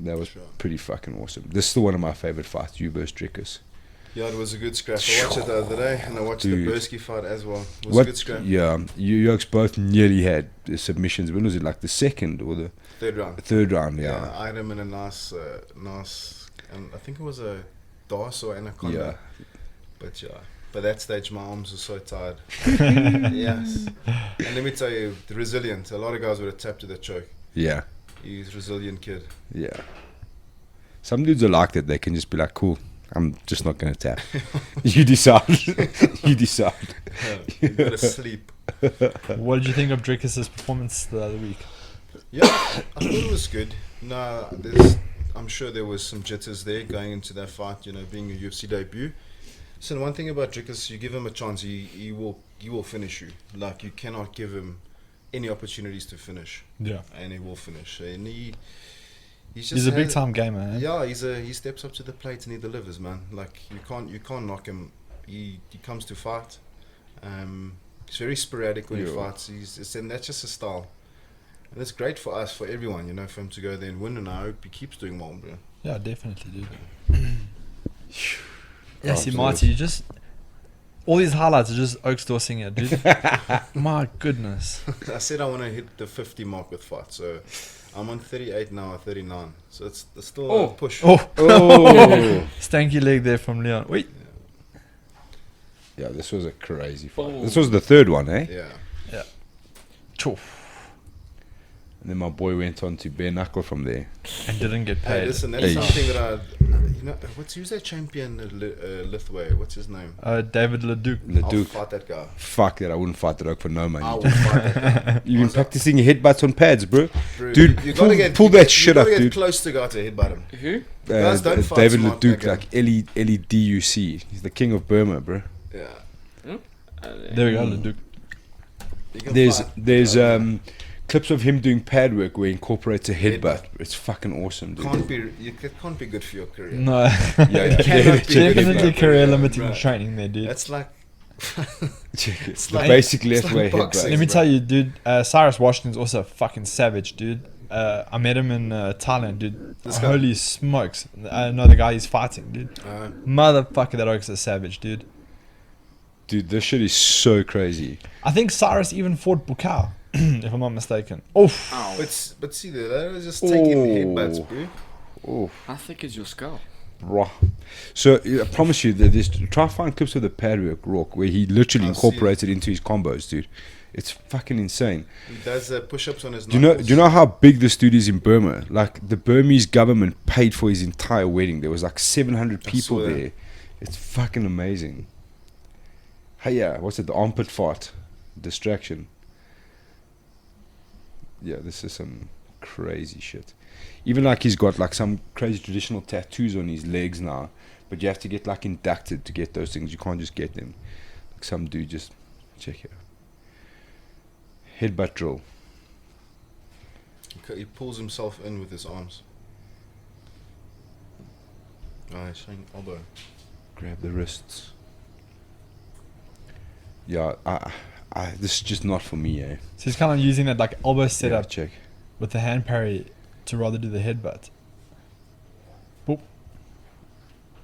That was
Sure.
pretty fucking awesome. This is still one of my favorite fights, you versus Drickus.
Yeah, it was a good scrap. I watched it the other day and I watched
Dude.
the Bursky fight as well. It was a good scrap.
Yeah, you Yokes both nearly had the submissions. When was it? Like the second or the
Third round.
third round?
Yeah,
Yeah.
I had him in a nice, and I think it was a DOS or Anaconda.
Yeah.
But that stage my arms were so tired. Yes. And let me tell you, the resilient. A lot of guys would have tapped to the choke.
Yeah.
He's a resilient kid.
Yeah. Some dudes are like that. They can just be like, cool, I'm just not going to tap. You decide. You decide.
You gotta sleep.
What did you think of Drickus' performance the other week?
Yeah, I thought it was good. No, I'm sure there was some jitters there going into that fight. You know, being a UFC debut. So one thing about Drickus, you give him a chance, he will finish you. Like, you cannot give him any opportunities to finish,
Yeah.
and he will finish. And
He's a big time gamer, eh?
Yeah, he steps up to the plate and he delivers, man. Like, you can't knock him. He comes to fight. He's very sporadic when he
Yeah.
fights. And that's just his style. And it's great for us, for everyone, you know, for him to go there and win. And I hope he keeps doing well, bro.
Yeah, definitely, dude. Yeah, see,
Absolutely.
Marty, you just... All these highlights are just Oaks Dorsing it, dude. My goodness.
I said I want to hit the 50 mark with fights, so I'm on 38 now, 39. So it's still a push.
Oh,
Oh.
stanky leg there from Leon. Wait.
Yeah, this was a crazy fight.
Oh.
This was the third one, eh?
Yeah.
Choo.
And then my boy went on to bare knuckle from there.
And didn't get
Hey,
paid.
listen, that's
Hey.
something that who's that champion, Lithuania? What's his name?
David Leduc.
The
I'll
Duke.
fight that guy.
Fuck that, I wouldn't fight the dog for no money.
I will fight that guy.
You've been practicing your headbutts on pads, bro.
Bro,
Dude,
you
pull-
gotta get,
pull
you
that
get-
shit
you
up,
gotta get
dude.
close to guy to headbutt him.
Who?
Guys don't fight
David
smart,
Leduc,
nigga.
like L-E-D-U-C. He's the king of Burma, bro.
Yeah.
There we go, Leduc.
You can
There's
fight.
clips of him doing pad work where he incorporates a headbutt. It's fucking awesome, dude.
It can't be good for your career.
No.
Yeah, yeah.
Cannot be good
Definitely
for your
career limiting
Right.
training there, dude.
That's like
Check it. The
like-
basic
it's
left
like
way
boxing.
headbutt.
Let me
bro.
tell you, dude, Cyrus Washington's also a fucking savage, dude. I met him in Thailand, dude.
This guy?
Holy smokes. I know the guy he's fighting, dude. Motherfucker, that Oaks is savage, dude.
Dude, this shit is so crazy.
I think Cyrus even fought Bukau, if I'm not mistaken. Oof.
Ow.
but see, that was just taking
Oh.
headbutts, bro.
Oh,
How thick is your skull?
Bro. So I promise you that this. Try to find clips of the pad work Rourke where he literally
I've
incorporated into his combos, dude. It's fucking insane.
He does push-ups on his
Do
knuckles.
you know how big this dude is in Burma? Like the Burmese government paid for his entire wedding. There was like 700 people
saw that.
there. It's fucking amazing. Hey, yeah, what's it? The armpit fart, distraction. Yeah, this is some crazy shit. Even like he's got like some crazy traditional tattoos on his legs now, but you have to get like inducted to get those things. You can't just get them. Like some dude just check here. Headbutt drill.
Okay, he pulls himself in with his arms. Oh, he's showing elbow.
Grab the wrists. Yeah, this is just not for me, eh?
So he's kind of using that like elbow
Yeah,
setup
check.
with the hand parry to rather do the headbutt. Boop.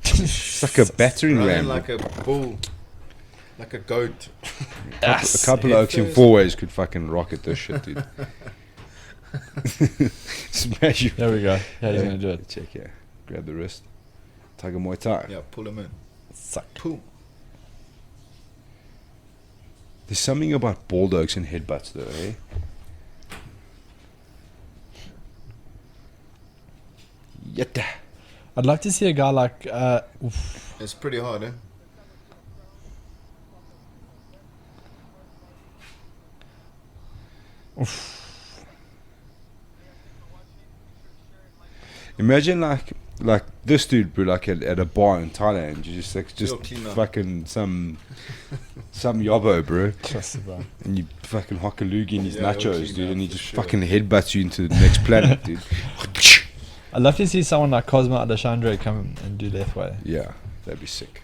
It's like a battering
Running
ram.
like a bull. Like a goat.
A couple of oaks in
first.
4 ways could fucking rocket this shit, dude. Smash you.
There we go. Yeah, he's gonna do it.
Check here. Grab the wrist. Tiger Muay Thai.
Yeah, pull him in.
Suck.
Pull.
There's something about ball dogs and headbutts, though, eh? Yatta.
I'd like to see a guy like. Oof.
It's pretty hard, eh?
Imagine like this dude, bro, like at a bar in Thailand. You just like just
You're clean up.
fucking some yobbo, bro.
Trust bro.
And you fucking hock a loogie in his
Yeah,
nachos,
you're clean
dude,
up
and he
for
just
sure.
fucking headbutts you into the next planet, dude.
I'd love to see someone like Cosmo Adeshandre come and do Death Way.
Yeah, that'd be sick.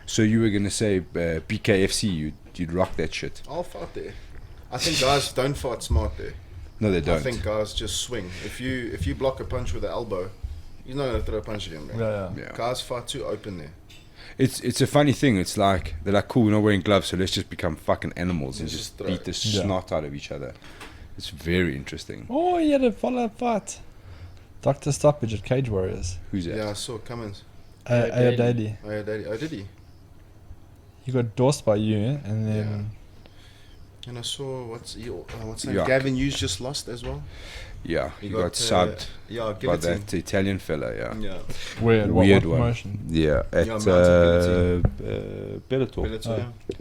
So you were gonna say BKFC, you'd rock that shit.
I'll fight there. I think guys don't fight smart there.
No, they don't.
I think guys just swing. If you block a punch with the elbow, he's not gonna throw a punch again, man.
Yeah.
Guys fight too open there.
It's a funny thing. It's like they're like, cool, we're not wearing gloves, so let's just become fucking animals and
Let's
just
just throw.
beat the
Yeah.
snot out of each other. It's very interesting.
Oh, he had a follow-up fight. Dr. Stoppage at Cage Warriors.
Who's that?
Yeah, I saw Cummins.
Aya Daly.
Oh, yeah, Daddy. Oh, did he?
He got dorsed by you, and then
And I saw what's his name?
Yeah.
Gavin Hughes just lost as well.
Yeah, he got subbed
Yeah,
by
guillotine.
that Italian fella. Yeah,
Yeah.
weird
Weird
what
one.
promotion?
yeah, at
Yeah, Mountain
Bellator.
Bellator,
Oh.
yeah.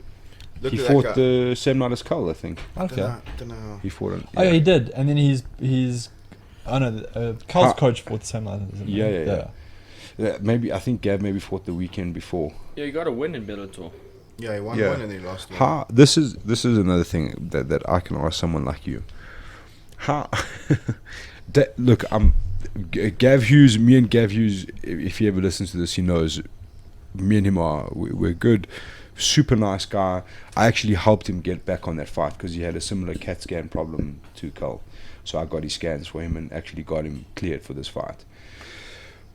Look
He
at
fought
that guy.
the same night as Cole, I think.
Okay.
Dunno.
He fought him.
Oh yeah, he did, and then he's. Oh no, Carl's
Ha-
coach fought the same night. Isn't he?
Yeah. Maybe I think Gav maybe fought the weekend before.
Yeah, you got to win in Bellator.
Yeah, he won
Yeah.
one and he lost one.
How this is another thing that I can ask someone like you. How look, Gav Hughes, me and Gav Hughes, if he ever listens to this, he knows me and him we're good. Super nice guy. I actually helped him get back on that fight because he had a similar CAT scan problem to Cole. So I got his scans for him and actually got him cleared for this fight.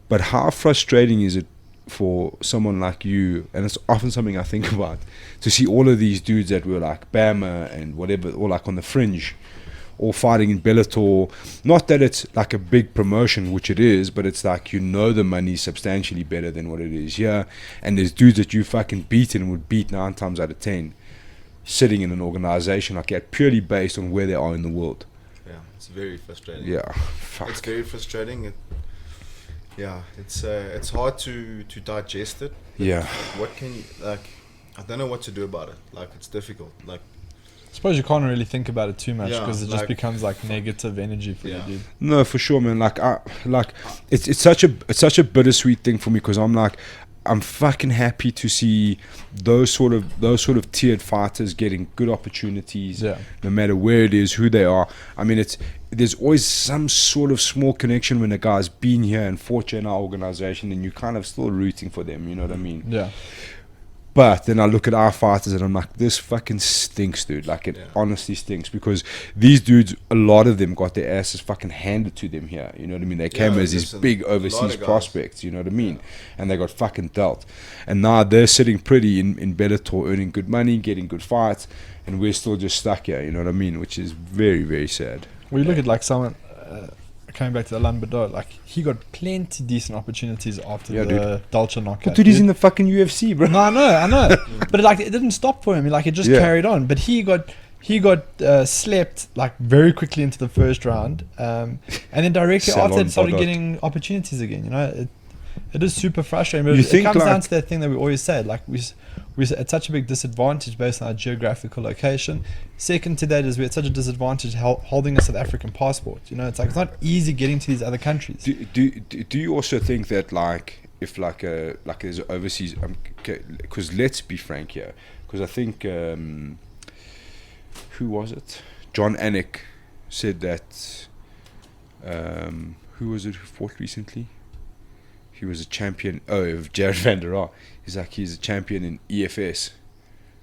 But how frustrating is it for someone like you, and it's often something I think about, to see all of these dudes that were like Bama and whatever, or like on the fringe, all fighting in Bellator. Not that it's like a big promotion, which it is, but it's like, you know, the money's substantially better than what it is here. And there's dudes that you fucking beat and would beat 9 times out of 10 sitting in an organization like that, purely based on where they are in the world.
Yeah, it's very frustrating.
Yeah,
It's
fuck.
very frustrating. It's hard to digest it.
Yeah.
Like, what can you, like, I don't know what to do about it. Like, it's difficult. Like,
I suppose you can't really think about it too much
Yeah,
because it just
like-
becomes like negative energy for
Yeah.
you, dude.
No, for sure, man. It's such a bittersweet thing for me because I'm fucking happy to see those sort of tiered fighters getting good opportunities,
Yeah.
no matter where it is, who they are. I mean, there's always some sort of small connection when a guy's been here and fought you in our organization, and you're kind of still rooting for them. You know what I mean?
Yeah.
But then I look at our fighters and I'm like, this fucking stinks, dude. Like, it honestly stinks because these dudes, a lot of them got their asses fucking handed to them here. You know what I mean? They came as these
listen,
big
a lot
overseas
of guys.
prospects, you know what I mean? And they got fucking dealt. And now they're sitting pretty in Bellator, earning good money, getting good fights, and we're still just stuck here, you know what I mean? Which is very, very sad.
Well, you look at like someone, coming back to Alain Bedard, like he got plenty decent opportunities after
Yeah,
the Dolce knockout.
But dude, he's in the fucking UFC, bro.
No, I know. But like it didn't stop for him. Like it just
Yeah.
carried on. But he got slept like very quickly into the first round, and then directly
Salon
after it started
Bedard.
getting opportunities again. You know, it is super frustrating. But
You
it
think,
comes down
like-
to that thing that we always say, like we're at such a big disadvantage based on our geographical location. Second to that is we're at such a disadvantage holding a South African passport. You know, it's like it's not easy getting to these other countries.
Do you also think that like if like there's overseas because let's be frank here, because I think who was it, John Anik said that who was it who fought recently, he was a champion of Jared Van Der Aar. He's like he's a champion in EFS.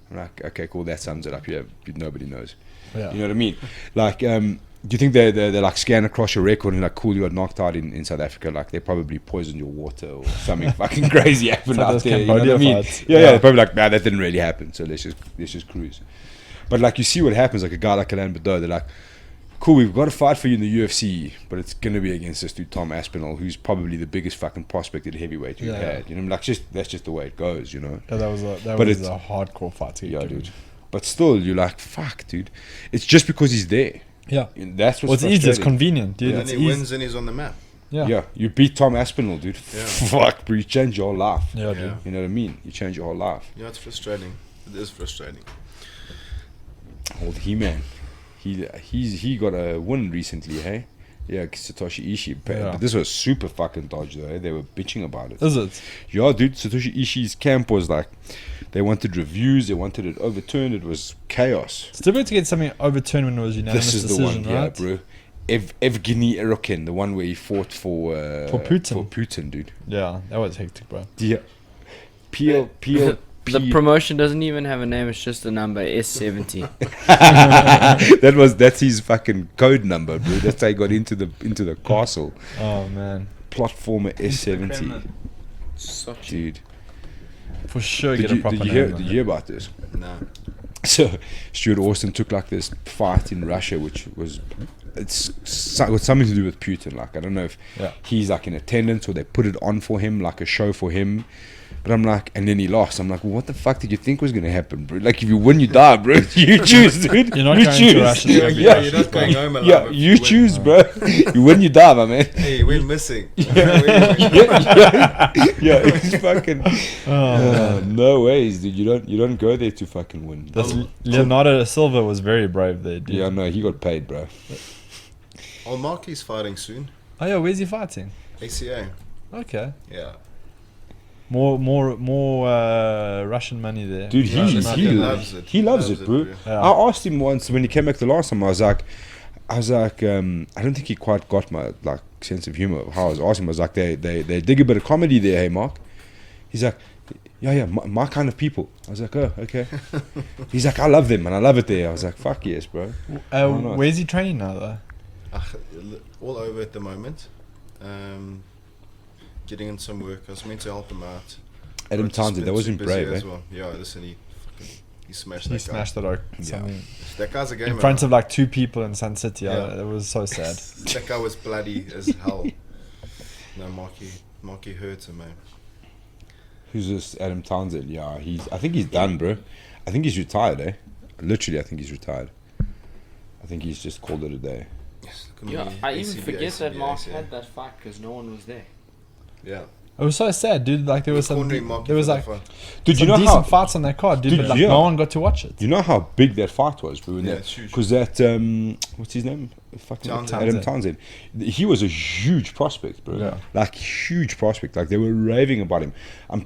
I'm like, okay, cool, that sums it up. Yeah, nobody knows.
Yeah.
You know what I mean? Like, do you think they like scan across your record and like, cool, you got knocked out in South Africa? Like, they probably poisoned your water or something fucking crazy happened
Like
out
those
there. You know what I
Cambodia
mean?
fights.
Yeah,
Yeah.
they're probably like, nah, that didn't really happen. So let's just cruise. But like, you see what happens. Like a guy like Alain Bedard, they're like, cool, we've got a fight for you in the UFC, but it's gonna be against this dude Tom Aspinall, who's probably the biggest fucking prospect at heavyweight we've
Yeah.
had. You know, like that's just the way it goes. You know.
Yeah, that was
But
a
it's-
hardcore fight to get
Yeah,
through.
dude. But still, you're like, fuck, dude. It's just because he's there.
Yeah.
And that's
Well,
what's
it's easy. It's
frustrating.
convenient, dude.
Yeah.
And
It's
he
easy.
wins and he's on the map.
Yeah. You beat Tom Aspinall, dude.
Yeah.
Fuck, bro. You change your whole life.
Yeah, dude.
Yeah.
You know what I mean? You change your whole life.
Yeah, it's frustrating. It is frustrating.
Old He-Man. He got a win recently, hey? Yeah, Satoshi Ishii.
Yeah.
But this was super fucking dodge, though. Eh? They were bitching about it.
Is it?
Yeah, dude. Satoshi Ishii's camp was like, they wanted reviews. They wanted it overturned. It was chaos.
It's difficult to get something overturned when it was unanimous
This is
decision,
the one,
right?
yeah, bro. Evgeny Erokin, the one where he fought for
Putin.
For Putin, dude.
Yeah, that was hectic, bro.
Yeah. PL.
The promotion doesn't even have a name. It's just a number S70.
That's his fucking code number, bro. That's how he got into the castle.
Oh man,
Platformer S70,
Such
dude.
for sure
Did
get a
you,
proper
did you
name.
hear?
man.
Did you hear about this?
No.
So Stuart Austin took like this fight in Russia, which was got something to do with Putin. Like, I don't know if
Yeah.
he's like in attendance or they put it on for him, like a show for him. But I'm like, and then he lost. I'm like, well, what the fuck did you think was gonna happen, bro? Like, if you win, you die, bro. You choose, dude.
You're not
you
going
choose.
to Russia.
Yeah,
Yeah, you're not going home alive.
yeah,
if
you
win.
choose, bro. You win, you die, my man.
Hey, we're missing.
yeah, it's fucking.
Oh,
No ways, dude. You don't go there to fucking win.
That's Leonardo da Silva was very brave there, dude.
Yeah, no, he got paid, bro.
Oh, Marky's fighting soon.
Oh yeah, where's he fighting?
ACA.
Okay,
Yeah.
more Russian money there.
Dude,
Yeah,
he
he loves it.
He loves it, bro.
Yeah.
I asked him once when he came back the last time. I was like, I don't think he quite got my like sense of humor. How I was asking him, I was like, they dig a bit of comedy there, hey Mark. He's like, yeah, my kind of people. I was like, oh, okay. He's like, I love them, and I love it there. I was like, fuck yes, bro. Why not?
Where's he training now, though?
All over at the moment. Getting in some work. I was meant to help him out.
Adam
But
Townsend,
just
that
been
wasn't
too busy
brave,
as
eh?
well. Yeah, listen, he smashed
He
that
smashed
guy.
that oak.
Yeah.
Something
That guy's a gamer.
in front of like 2 people in Sun City.
Yeah.
It was so sad.
That guy was bloody as hell. No, Marky hurt him, man.
Who's this Adam Townsend? Yeah, I think he's done, bro. I think he's retired, eh? Literally, I think he's retired. I think he's just called it a day.
Yes, look at
Yeah,
me,
I even
ACB,
forget that
ACB,
Mark
ACB.
had that fight because no one was there.
Yeah.
It was so sad, dude. Like there was some,
Cornering Marky
there was
for
like
the fight.
Dude,
some
you know
decent
how
fights on that card, dude.
Dude,
But like
yeah.
no one got to watch it.
you know how big that fight was, bro.
Yeah, it's huge.
Because that what's his name? Fucking
Townsend.
Adam Townsend. He was a huge prospect, bro.
Yeah.
Like huge prospect. Like they were raving about him. I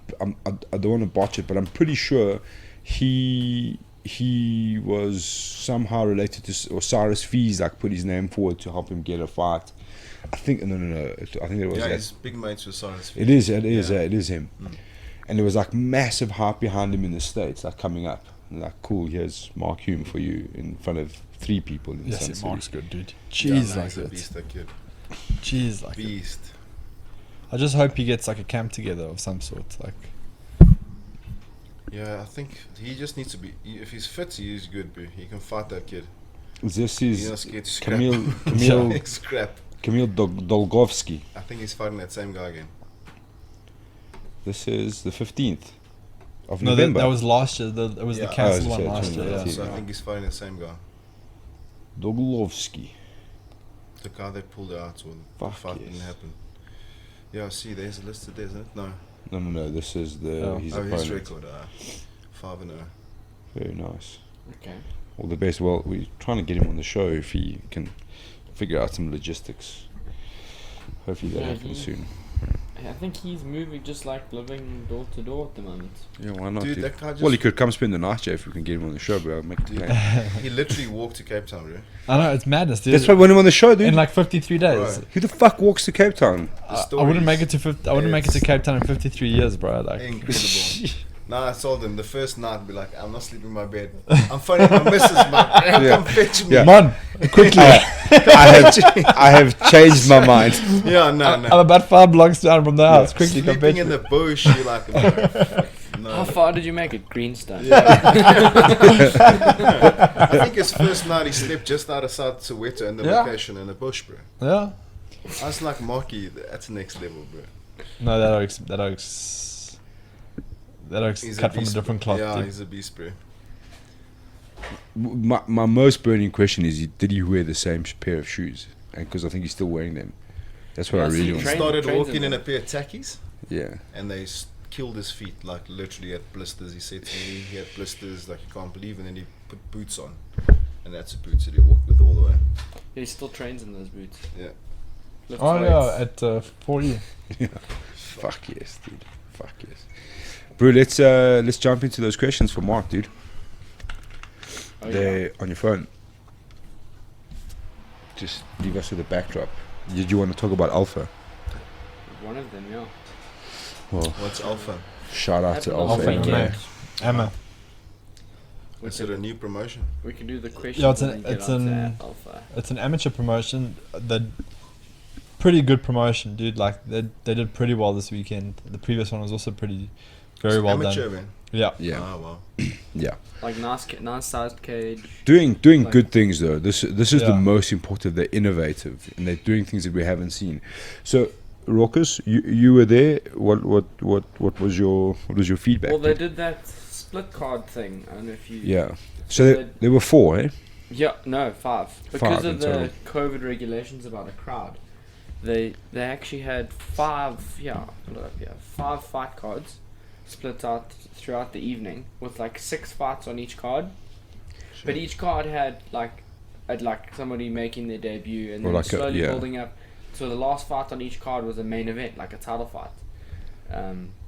don't want to botch it, but I'm pretty sure he was somehow related to Osiris Fees. Like put his name forward to help him get a fight. I think no. I think it was
Yeah,
that.
he's big mates with Cyrus.
It is him.
Mm.
And there was like massive hype behind him in the States, like coming up. And like, cool, here's Mark Hume for you in front of 3 people in Sun
Yes,
City.
Mark's good, dude.
Yeah,
Jeez,
no,
like
he's a
that.
beast, that kid.
Jeez, like that.
Beast.
I just hope he gets like a camp together of some sort. Like
Yeah, I think he just needs to be. If he's fit, he is good, bro. He can fight that kid.
This
He's
is
not scared to scrap.
Camille Kamil Dolgovsky.
I think he's fighting that same guy again.
This is the 15th of
No,
November.
that was last year. It was the
Yeah.
cancelled
Oh,
one
it's
last year.
2019.
Yeah.
So I think he's fighting the same guy.
Dolgovsky.
The guy that pulled out, or the
Fuck
fight didn't
yes.
happen. Yeah, see, there's listed there, isn't it? No.
No. This is the
Oh.
his
His
opponent.
record, 5-0.
Very nice.
Okay.
All the best. Well, we're trying to get him on the show if he can figure out some logistics. Hopefully that
Yeah,
happens
he-
soon.
I think he's moving just like living door to door at the moment.
Yeah, why not?
Dude,
Dude?
that guy just.
Well, he could come spend the night, Jeff. If we can get him on the show, bro. Make a
Dude.
plan.
He literally walked to Cape Town, bro.
I know, it's madness, dude.
That's why we want him on the show, dude.
In like 53 days.
Bro.
Who the fuck walks to Cape Town?
I wouldn't make it to I wouldn't make it to
It's-
Cape Town in 53 years, bro. Like,
Incredible. Nah, I told him the first night, I'd be like, I'm not sleeping in my bed. I'm phoning my missus, man.
Yeah.
Come fetch me.
Yeah.
come on, quickly.
I have changed my mind.
Yeah, no,
I'm
no.
about 5 blocks down from the house. Quickly, come
Sleeping
fetch
in
me.
the bush, you're like, no. fuck, no.
How far did you make it? Greenstone.
I think his first night he slept just outside Soweto in the
Yeah.
location in the bush, bro.
Yeah.
I was like, Marky, that's the next level, bro.
No, that oak's
He's
cut from a
beast,
different
bro.
cloth.
Yeah,
dude.
he's a beast, bro.
My most burning question is: did he wear the same pair of shoes? And because I think he's still wearing them. That's what I
Yes,
really
he
want.
He
trained-
started
trains
walking
in
in a
them.
pair of tackies,
Yeah.
and they killed his feet, like literally had blisters. He said to me he had blisters, like you can't believe, and then he put boots on, and that's the boots that he walked with all the way.
He still trains in those boots.
Yeah.
Lifts
Oh
weights.
yeah, at 40.
Fuck yes, dude. Fuck yes. Bro, let's jump into those questions for Mark, dude.
Oh,
They're on your phone. Just leave us with a backdrop. Did you want to talk about Alpha?
One of them, yeah.
Well,
What's Alpha?
shout out to
Happened
Alpha.
Alpha
anyway.
MMA. Emma.
We
Is it a new promotion?
We can do the question.
Yeah, it's
and
an-
then get
it's
on to
an-
Alpha.
It's an amateur promotion. Pretty good promotion, dude. Like they did pretty well this weekend. The previous one was also very
It's
well
amateur,
done.
man.
Yeah.
Yeah,
Ah, wow.
yeah.
Like nice sized cage.
Doing
Like-
good things though. This is the
Yeah.
most important. They're innovative and they're doing things that we haven't seen. So, Raucus, you were there. What was your feedback?
Well, they
dude?
did that split card thing. I don't know if you.
Yeah. So there were 4, eh?
Yeah, no, 5. Because
Five in
of the
total.
COVID regulations about a crowd, they actually had 5. Yeah, pull it up here. 5 fight cards split out throughout the evening with like 6 fights on each card. But each card had like somebody making their debut and
Or
then
like a-
slowly
yeah.
building up. So the last fight on each card was a main event, like a title fight.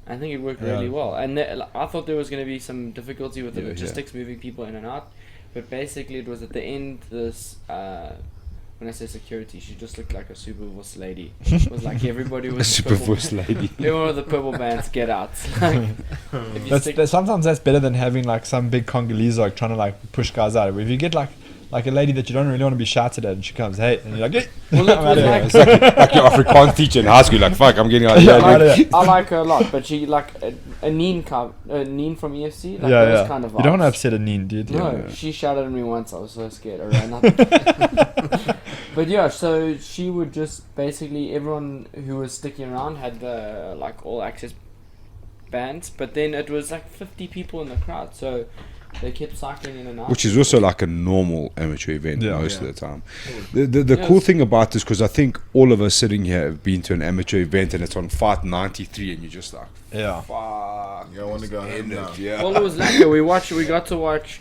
I think it worked really
Yeah.
well, and I thought there was going to be some difficulty with the
Yeah, yeah.
logistics, moving people in and out. But basically, it was at the end. This when I say security, she just looked like a super boss lady. It was like everybody
A
was
super
purple-
voice lady.
Everyone with the purple bands, get out. Like, if you stick,
Sometimes that's better than having like some big Congolese like trying to like push guys out. If you get like a lady that you don't really want to be shouted at and she comes, hey, and you're like, hey,
Well, it
I'm
was
outta here.
like-
It's like your Afrikaans teacher in high school. Like, fuck, I'm getting out of
Yeah,
here.
I'm
dude.
outta here.
I like her a lot, but she like a Neen from EFC, like
yeah,
those
yeah.
kind of vibes.
You don't want to upset a Neen, dude.
No,
Yeah.
she shouted at me once. I was so scared. I ran up. But yeah, so she would just basically everyone who was sticking around had the like all access bands, but then it was like 50 people in the crowd, so they kept cycling in and out.
Which is also like a normal amateur event
Yeah.
most
Yeah.
of the time. The cool
Yes.
thing about this, because I think all of us sitting here have been to an amateur event and it's on fight 93 and you're just like,
Yeah.
fuck.
Yeah, I wanna
this
go home now.
energy, Yeah.
Well, it was like we got to watch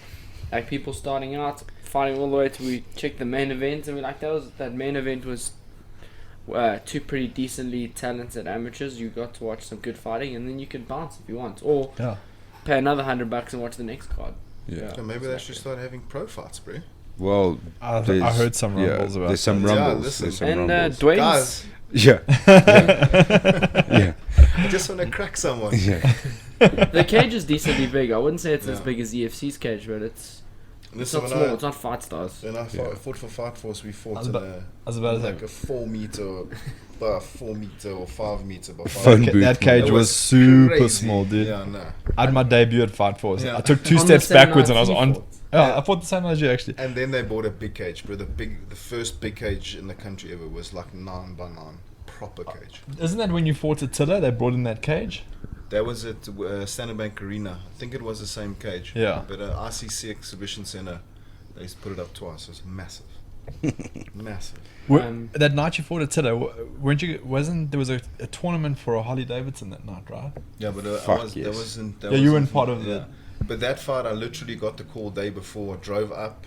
like people starting out, fighting all the way to we checked the main event, and we like that main event was. 2 pretty decently talented amateurs. You got to watch some good fighting, and then you can bounce if you want, or
Yeah.
pay another $100 and watch the next card.
Yeah.
So maybe they should start having pro fights, bro.
Well,
I
there's-
heard some rumbles about
there's some
that.
Yeah,
rumbles.
listen.
There's some
And
rumbles.
Dwayne's
Guys,
Yeah. Yeah.
I just want to crack someone.
Yeah.
the cage is decently big. I wouldn't say it's as
Yeah.
big as EFC's cage, but it's It's not small. It's not Fight Stars.
When I fought for Fight Force, we fought in
I was about to say,
like a 4 meter, by 4 meter or 5 meter by 5
Phone
meter.
booth,
that cage
It
was super
crazy.
small, dude.
Yeah, no.
I had my debut at Fight Force.
Yeah.
I took 2
On the
steps
same
backwards and I
night
was
he
on.
fought.
Yeah, I fought the same as you actually.
And then they bought a big cage, bro. The first big cage in the country ever was like 9 by 9, proper cage.
Isn't that when you fought at Tiller? They brought in that cage.
That was at Staden Arena. I think it was the same cage.
Yeah.
But ICC Exhibition Center, they used to put it up twice. It was massive, massive.
That night you fought at Tiller, weren't you? Wasn't there was a tournament for a Harley Davidson that night, right?
Yeah, but
Fuck
that
yes.
wasn't. That
Yeah, you
wasn't-
weren't part of the-
But that fight, I literally got the call day before. Drove up.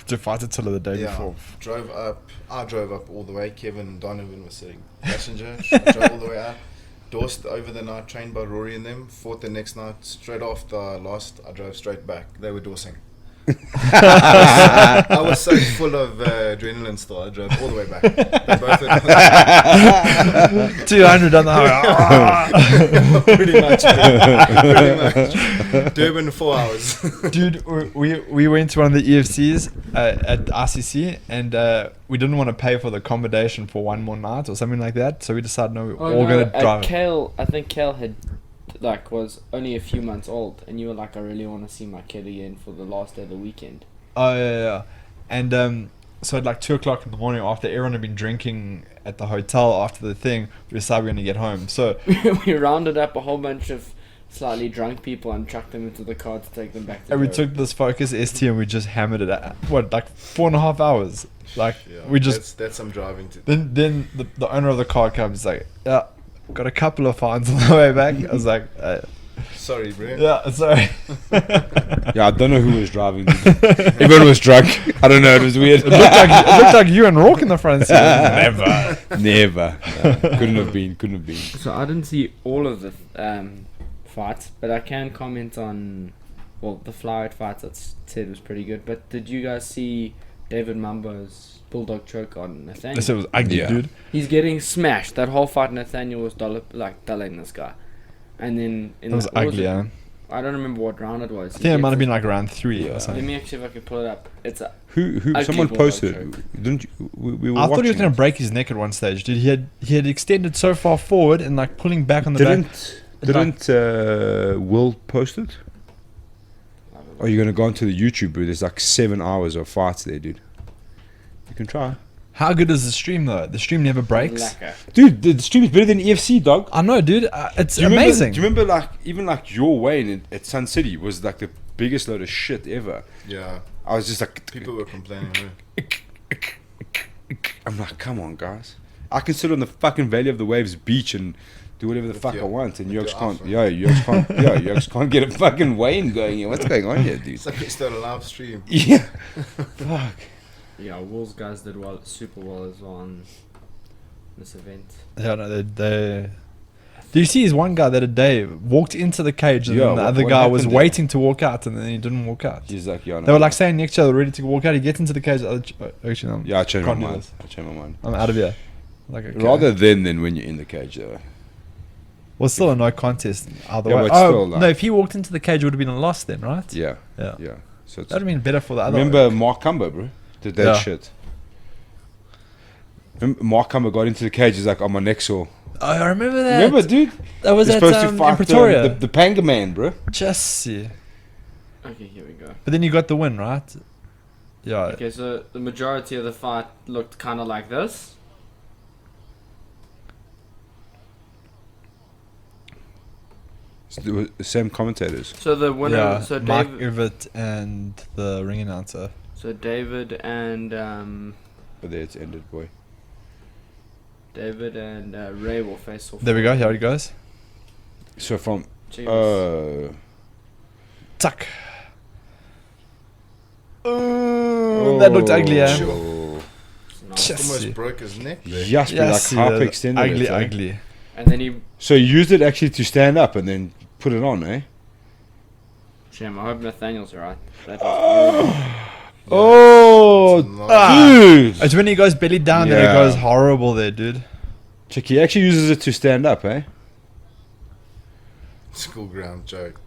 To fight at Tiller the day
Yeah,
before.
drove up. I drove up all the way. Kevin and Donovan were sitting passenger. Drove all the way up. Dorsed over the night, trained by Rory and them. Fought the next night. Straight after I lost, I drove straight back. They were dorsing. I was so full of adrenaline still. I drove all the way back. They both were
200 on the highway.
pretty much. Pretty much. Durban 4 hours.
Dude, we went to one of the EFCs at RCC and we didn't want to pay for the accommodation for one more night or something like that. So we decided, no, we're all going to drive.
Kale, I think Kale had was only a few months old, and you were like, I really want to see my kid again for the last day of the weekend.
Oh, yeah. And so at like 2 o'clock in the morning, after everyone had been drinking at the hotel after the thing, we decided we were going to get home. So
we rounded up a whole bunch of slightly drunk people and chucked them into the car to take them back to
and we
Joe.
took this Focus ST and we just hammered it at, like 4.5 hours. Like,
Yeah,
we just...
that's some driving to.
Then the owner of the car comes like, yeah, got a couple of fines on the way back. I was like,
Sorry, bro.
yeah, sorry.
Yeah, I don't know who was driving. Everyone was drunk. I don't know. It was weird.
It looked like you and Rourke in the front seat. Never.
Never. No, couldn't have been.
So I didn't see all of the fights, but I can comment on, well, the flyweight fights that said was pretty good. But did you guys see David Mambo's bulldog choke on Nathaniel?
This was ugly,
Yeah.
dude.
He's getting smashed. That whole fight, Nathaniel was dulling this guy. And then
It was ugly, yeah.
I don't remember what round it was.
I think it might have been like round 3 or
Let
something.
me actually, if I can pull it up. It's a
Who?
Ugly
Someone
bulldog
posted.
choke.
Didn't you? We were
I thought he was
watching
going
it.
to break his neck at one stage, dude. He had extended so far forward and like pulling back on the back.
Didn't Will post it? Or are you going to go onto the YouTube booth? There's like 7 hours of fights there, dude. You can try.
How good is the stream though? The stream never breaks.
lacquer.
Dude, the stream is better than EFC, dog.
I know, dude. It's
Do you remember-
amazing.
do you remember like even like your Wayne at Sun City was like the biggest load of shit ever?
Yeah,
I was just like,
people were complaining.
I'm like, come on, guys. I can sit on the fucking Valley of the Waves beach and do whatever the fuck I
your-
want, and
with
Yokes
your
can't.
iPhone.
Yeah, Yokes can't get a fucking Wayne going here. What's going on here, dude?
It's like we started a live stream.
Yeah, fuck.
Yeah, Wolves guys did super well as well on this event.
Yeah, no, they. Do you see his one guy that a day walked into the cage and
Yeah,
then the
what-
other
what
guy was
happened there?
waiting to walk out and then he didn't walk out.
He's like, yeah, no.
They were like saying next to each other, ready to walk out. He gets into the cage. Actually, no,
yeah, I changed my
can't do
mind.
this.
I changed my mind.
I'm out of here. Like, okay.
Rather then than when you're in the cage, though.
Well, still a no contest either
Yeah,
way.
but still, like-
No, if he walked into the cage, it would have been a loss then, right?
Yeah,
Yeah.
yeah. So it's,
That would have been better for the other.
remember Mark Cumber, bro? Did that
Yeah.
shit. Remember Mark Cumber got into the cage. He's like, "Oh, my neck's sore."
I remember that.
Remember, dude?
That was
He's
at
supposed to
in
fight
Pretoria.
the Panga man, bro.
Just see.
Okay, here we go.
But then you got the win, right? Yeah.
Okay, so the majority of the fight looked kind of like this.
It's the same commentators.
So the winner,
Yeah.
so
Mark
David,
Irvit and the ring announcer.
so David and
But there it's ended, boy.
Ray will face off.
There we go. Here it goes.
So from
Jeebus.
Tuck. That looked ugly, eh?
Oh.
Nice.
Just
Almost
see.
broke his neck there.
Yes, but
Yes,
like
yeah,
half extended.
ugly,
it, eh?
ugly.
And then he,
So you used it actually to stand up and then put it on, eh?
shame. I hope Nathaniel's alright. That was
Oh,
It's not-
dude!
It's when he goes belly down that it
Yeah.
goes horrible there, dude.
Check, he actually uses it to stand up, eh?
School ground joke.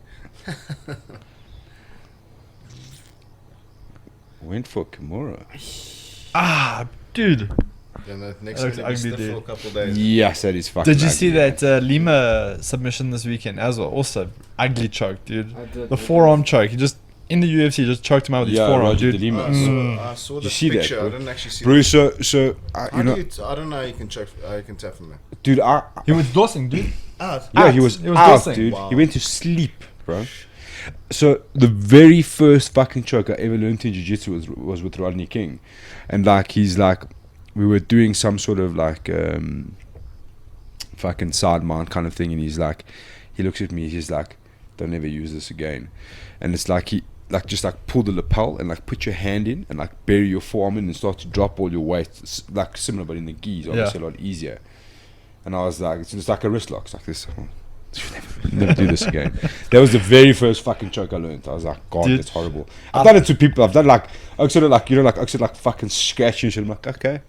Went for Kimura.
Ah, dude.
And the next
That looks
one, they
ugly,
stiff for a
dude.
couple days.
Yes, that is fucking
Did you see
ugly.
that Lima submission this weekend as well? Also, ugly choke, dude.
I did.
The forearm choke. He just, in the UFC, just choked him out with his
Yeah,
forearm,
Roger
dude.
De Lima.
I saw the
see that,
picture.
bro?
I didn't actually see
Bruce,
the
so
How
you know,
I don't know how you can check. How you can tap from there.
dude,
He was dossing, dude.
Out.
yeah, he
Out.
was
He was
out,
dossing.
dude.
Wow.
He went to sleep, bro. So the very first fucking choke I ever learned in jiu-jitsu was with Rodney King, and like he's like, we were doing some sort of like fucking side mount kind of thing, and he's like, he looks at me, he's like, don't ever use this again, and it's like he like just like pull the lapel and like put your hand in and like bury your forearm in and start to drop all your weight. It's like similar but in the gis, obviously a lot easier. And I was like, it's just like a wrist lock. It's like this. Never do this again. That was the very first fucking choke I learned. I was like, God,
Dude,
that's horrible. I've done it to people. I've done like, actually like, you know, like actually like fucking scratching shit. I'm like, okay.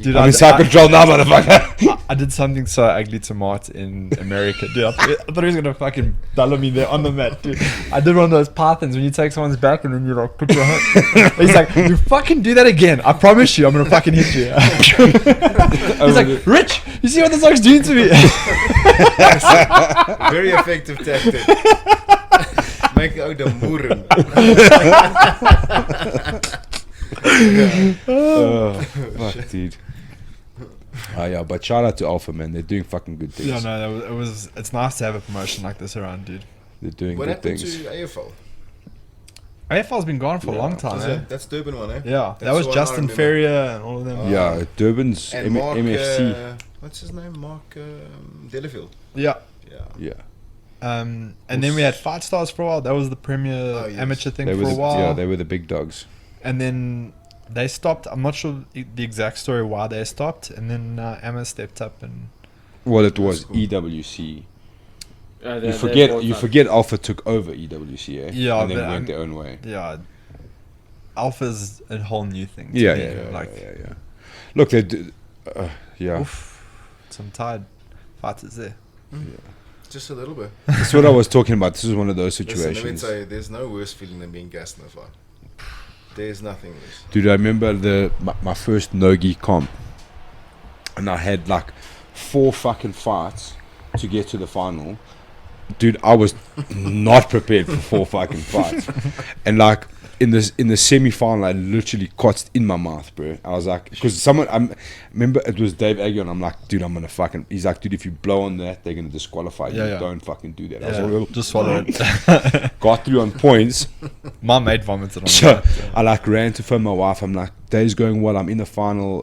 Dude,
I'm in side control now, motherfucker.
I did something so ugly to Mart in America, dude. I thought he was gonna fucking dollar me there on the mat, dude. I did one of those pythons when you take someone's back and then you like put your hand. He's like, you fucking do that again. I promise you, I'm gonna fucking hit you. He's like, Rich, you see what this dog's doing to me?
Very effective tactic. Make out the moeren.
Fuck, dude. Oh yeah, but shout out to Alpha, man. They're doing fucking good things.
Yeah, no, it was. It's nice to have a promotion like this around, dude.
They're doing
What
good
happened
things.
to AFL?
AFL's been gone for a long time, eh?
That's Durban one, eh?
Yeah, that
That's
was
the one I
Justin
remember.
Ferrier and all of them.
Yeah, Durban's
And Mark,
MFC.
what's his name? Mark Delafield.
Yeah.
Yeah.
Yeah.
And then we had Fight Stars for a while. That was the premier
yes.
amateur thing
They
for
were
a while.
yeah, they were the big dogs.
And then they stopped. I'm not sure the exact story why they stopped. And then Emma stepped up and
Well, it was
cool.
EWC.
They
You forget Alpha took over EWC, eh?
Yeah,
and then
but
went their own way.
yeah, Alpha's a whole new thing. to
Yeah,
me,
yeah,
like
yeah. Look, they do, yeah.
oof, some tired fighters there.
Just a little bit.
That's what I was talking about. This is one of those
Listen, let me
situations.
tell you, there's no worse feeling than being gassed in a fight. There's nothing worse.
Dude, I remember my first no-gi comp, and I had like 4 fucking fights to get to the final. Dude, I was not prepared for 4 fucking fights, and like in the semi-final, I literally cotched in my mouth, bro. I was like, because I remember it was Dave Aguilar, and I'm like, dude, I'm gonna fucking. He's like, dude, if you blow on that, they're gonna disqualify you.
Yeah.
Don't fucking do that. I
Yeah,
was like,
just swallow it.
got through on points.
My mate vomited on
So
that.
I like ran to phone my wife. I'm like, day's going well. I'm in the final.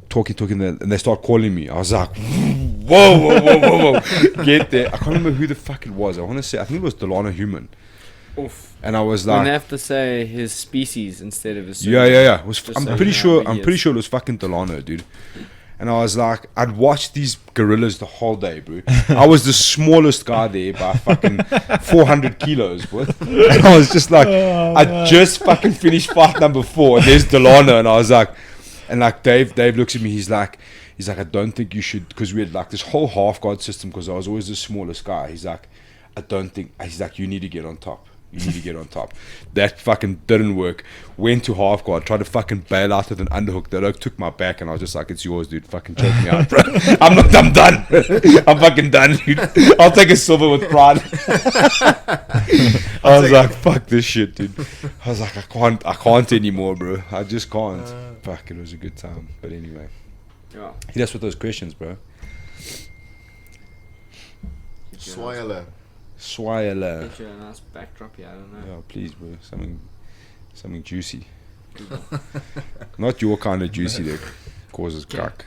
Talking, and they start calling me. I was like, whoa. Get there. I can't remember who the fuck it was. I want to say, I think it was Delano Human.
Oof.
And I was
When
like,
they have to say his species instead of his
yeah.
surname.
It was,
Just
I'm
so
pretty
you know
sure.
how
I'm
he
pretty
is.
sure it was fucking Delano, dude. And I was like, I'd watched these gorillas the whole day, bro. I was the smallest guy there by fucking 400 kilos, bro. And I was just like, I just fucking finished fight number 4, and there's Delano, and I was like, and like Dave looks at me, he's like, I don't think you should, because we had like this whole half guard system, because I was always the smallest guy. He's like, he's like, you need to get on top. You need to get on top. That fucking didn't work. Went to half guard, tried to fucking bail out with an underhook. The hook took my back, and I was just like, it's yours, dude. Fucking choke me out, bro. I'm done. I'm fucking done, dude. I'll take a silver with pride. I was like, fuck this shit, dude. I was like, I can't anymore, bro. I just can't. Fuck, it was a good time. But anyway.
Yeah.
Hit us with those questions, bro.
Swirler.
Swirler.
Get you a nice backdrop here, I don't know.
Yeah, please, bro. Something juicy. Not your kind of juicy that causes crack.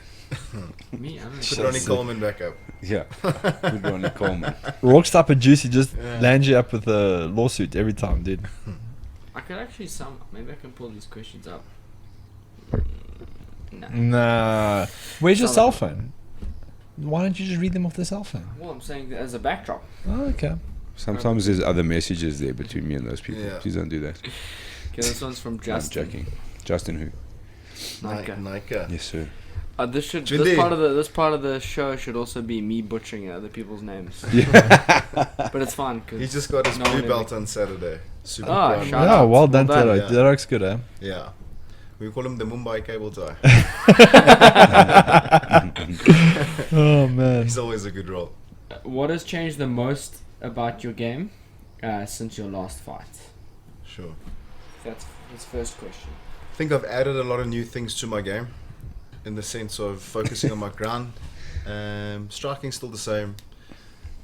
Me, I don't
Put
know.
Ronnie Coleman back up.
Yeah. Good Ronnie Coleman.
Rock's type of juicy just lands you up with a lawsuit every time, dude.
I could actually maybe I can pull these questions up. Nah.
Nah. Where's your
Solid.
cell phone? Why don't you just read them off the cell phone?
Well, I'm saying that as a backdrop.
Oh, okay.
Sometimes there's other messages there between me and those people.
Yeah.
Please don't do that.
Okay, this one's from Justin.
I'm joking. Justin who?
Nika.
Nika.
Yes, sir.
This
Chindi.
part of the show should also be me butchering other people's names. But it's fine.
He
'Cause
just got his
no
blue
one
belt on Saturday. Super
Ah,
proud.
shout
Yeah,
out.
well done,
Well done.
Tero.
Yeah.
That looks good, eh?
Yeah. We call him the Mumbai cable tie.
Oh, man.
He's always a good role.
what has changed the most about your game since your last fight?
Sure.
That's his first question.
I think I've added a lot of new things to my game in the sense of focusing on my ground. Striking still the same.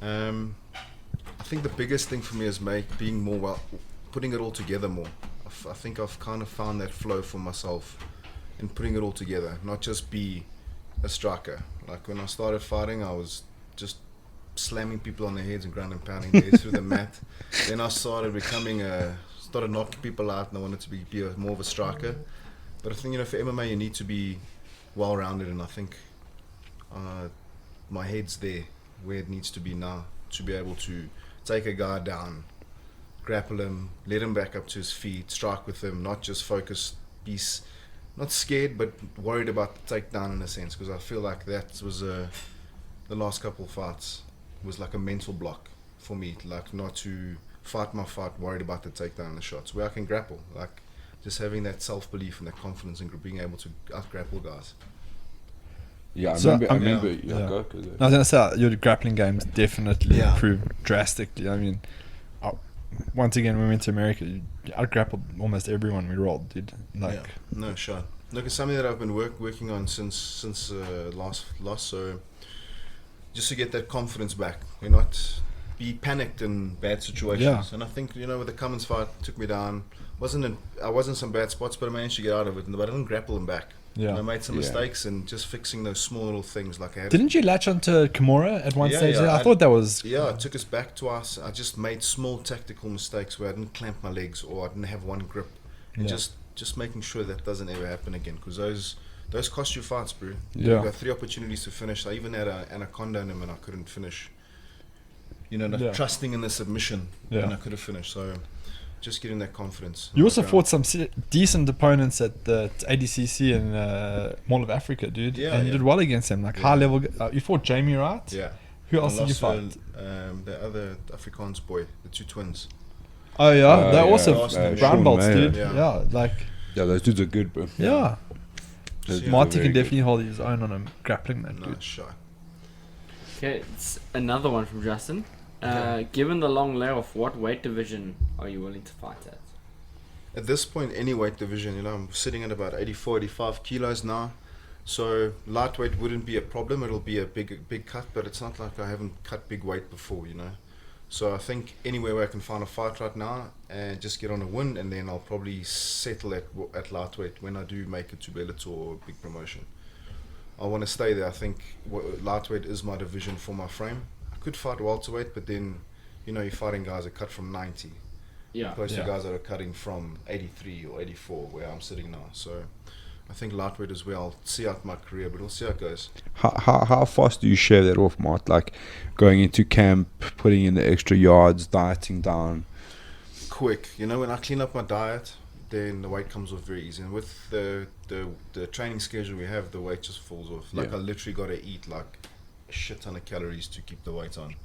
I think the biggest thing for me is being more putting it all together more. I think I've kind of found that flow for myself in putting it all together, not just be a striker. Like when I started fighting, I was just slamming people on their heads and ground and pounding their heads through the mat. Then I started started knocking people out, and I wanted to be more of a striker. But I think, for MMA you need to be well-rounded, and I think my head's there where it needs to be now, to be able to take a guy down, grapple him, let him back up to his feet, strike with him, not just focus, not scared but worried about the takedown in a sense, because I feel like that was the last couple of fights was like a mental block for me, like not to fight my fight worried about the takedown and the shots, where I can grapple, like just having that self-belief and that confidence and being able to out-grapple guys.
Yeah, I
So,
remember.
yeah.
Yeah,
Yeah.
go.
I was going to say, your grappling game's definitely
Yeah.
improved drastically. I mean, once again, when we went to America, you out-grappled almost everyone we rolled, dude. Like,
No shot. Look, it's something that I've been working on since last. So just to get that confidence back, not be panicked in bad situations.
Yeah.
And I think with the Cummins fight, took me down. I was in some bad spots, but I managed to get out of it. But I didn't grapple him back.
yeah.
And I made some
Yeah.
mistakes, and just fixing those small little things, like I had.
Didn't you latch onto Kimura at one
Yeah,
stage?
yeah,
there? I
I-
thought that was...
Yeah, it took us back twice. I just made small tactical mistakes where I didn't clamp my legs or I didn't have one grip, and
Yeah.
just making sure that doesn't ever happen again, because those cost you fights, bro.
Yeah.
You got 3 opportunities to finish. I even had an anaconda in him and I couldn't finish. Like
Yeah.
trusting in the submission,
Yeah.
and I could have finished. So just getting that confidence.
You also
Like,
fought some decent opponents at the ADCC and Mall of Africa, dude.
Yeah,
and you
yeah.
did well against them. Like
Yeah.
high level. You fought Jamie, right?
Yeah.
Who else
I
did you
lost
fight?
to, the other Afrikaans boy, the 2 twins.
Oh yeah, they're
yeah.
also
Sean
brown belts,
Mayer.
dude.
Yeah.
Yeah, like
Yeah, those dudes are good, bro.
yeah.
Those dudes are
Marty
very
can
good.
definitely hold his own on a grappling mat,
No
dude.
shot.
Okay, it's another one from Justin.
Okay.
Given the long layoff, what weight division are you willing to fight at?
At this point, any weight division, I'm sitting at about 84, 85 kilos now. So lightweight wouldn't be a problem. It'll be a big cut, but it's not like I haven't cut big weight before, So I think anywhere where I can find a fight right now and just get on a win, and then I'll probably settle at lightweight when I do make it to Bellator or a big promotion. I want to stay there. I think lightweight is my division for my frame. I could fight welterweight, but then, you're fighting guys that cut from 90.
Yeah.
Opposed
Yeah.
to guys that are cutting from 83 or 84, where I'm sitting now. So I think lightweight as well. I'll see out my career, but we'll see how it goes.
How fast do you shave that off, Mart? Like going into camp, putting in the extra yards, dieting down.
Quick, when I clean up my diet, then the weight comes off very easy. And with the training schedule we have, the weight just falls off. Like
Yeah.
I literally got to eat like a shit ton of calories to keep the weight on,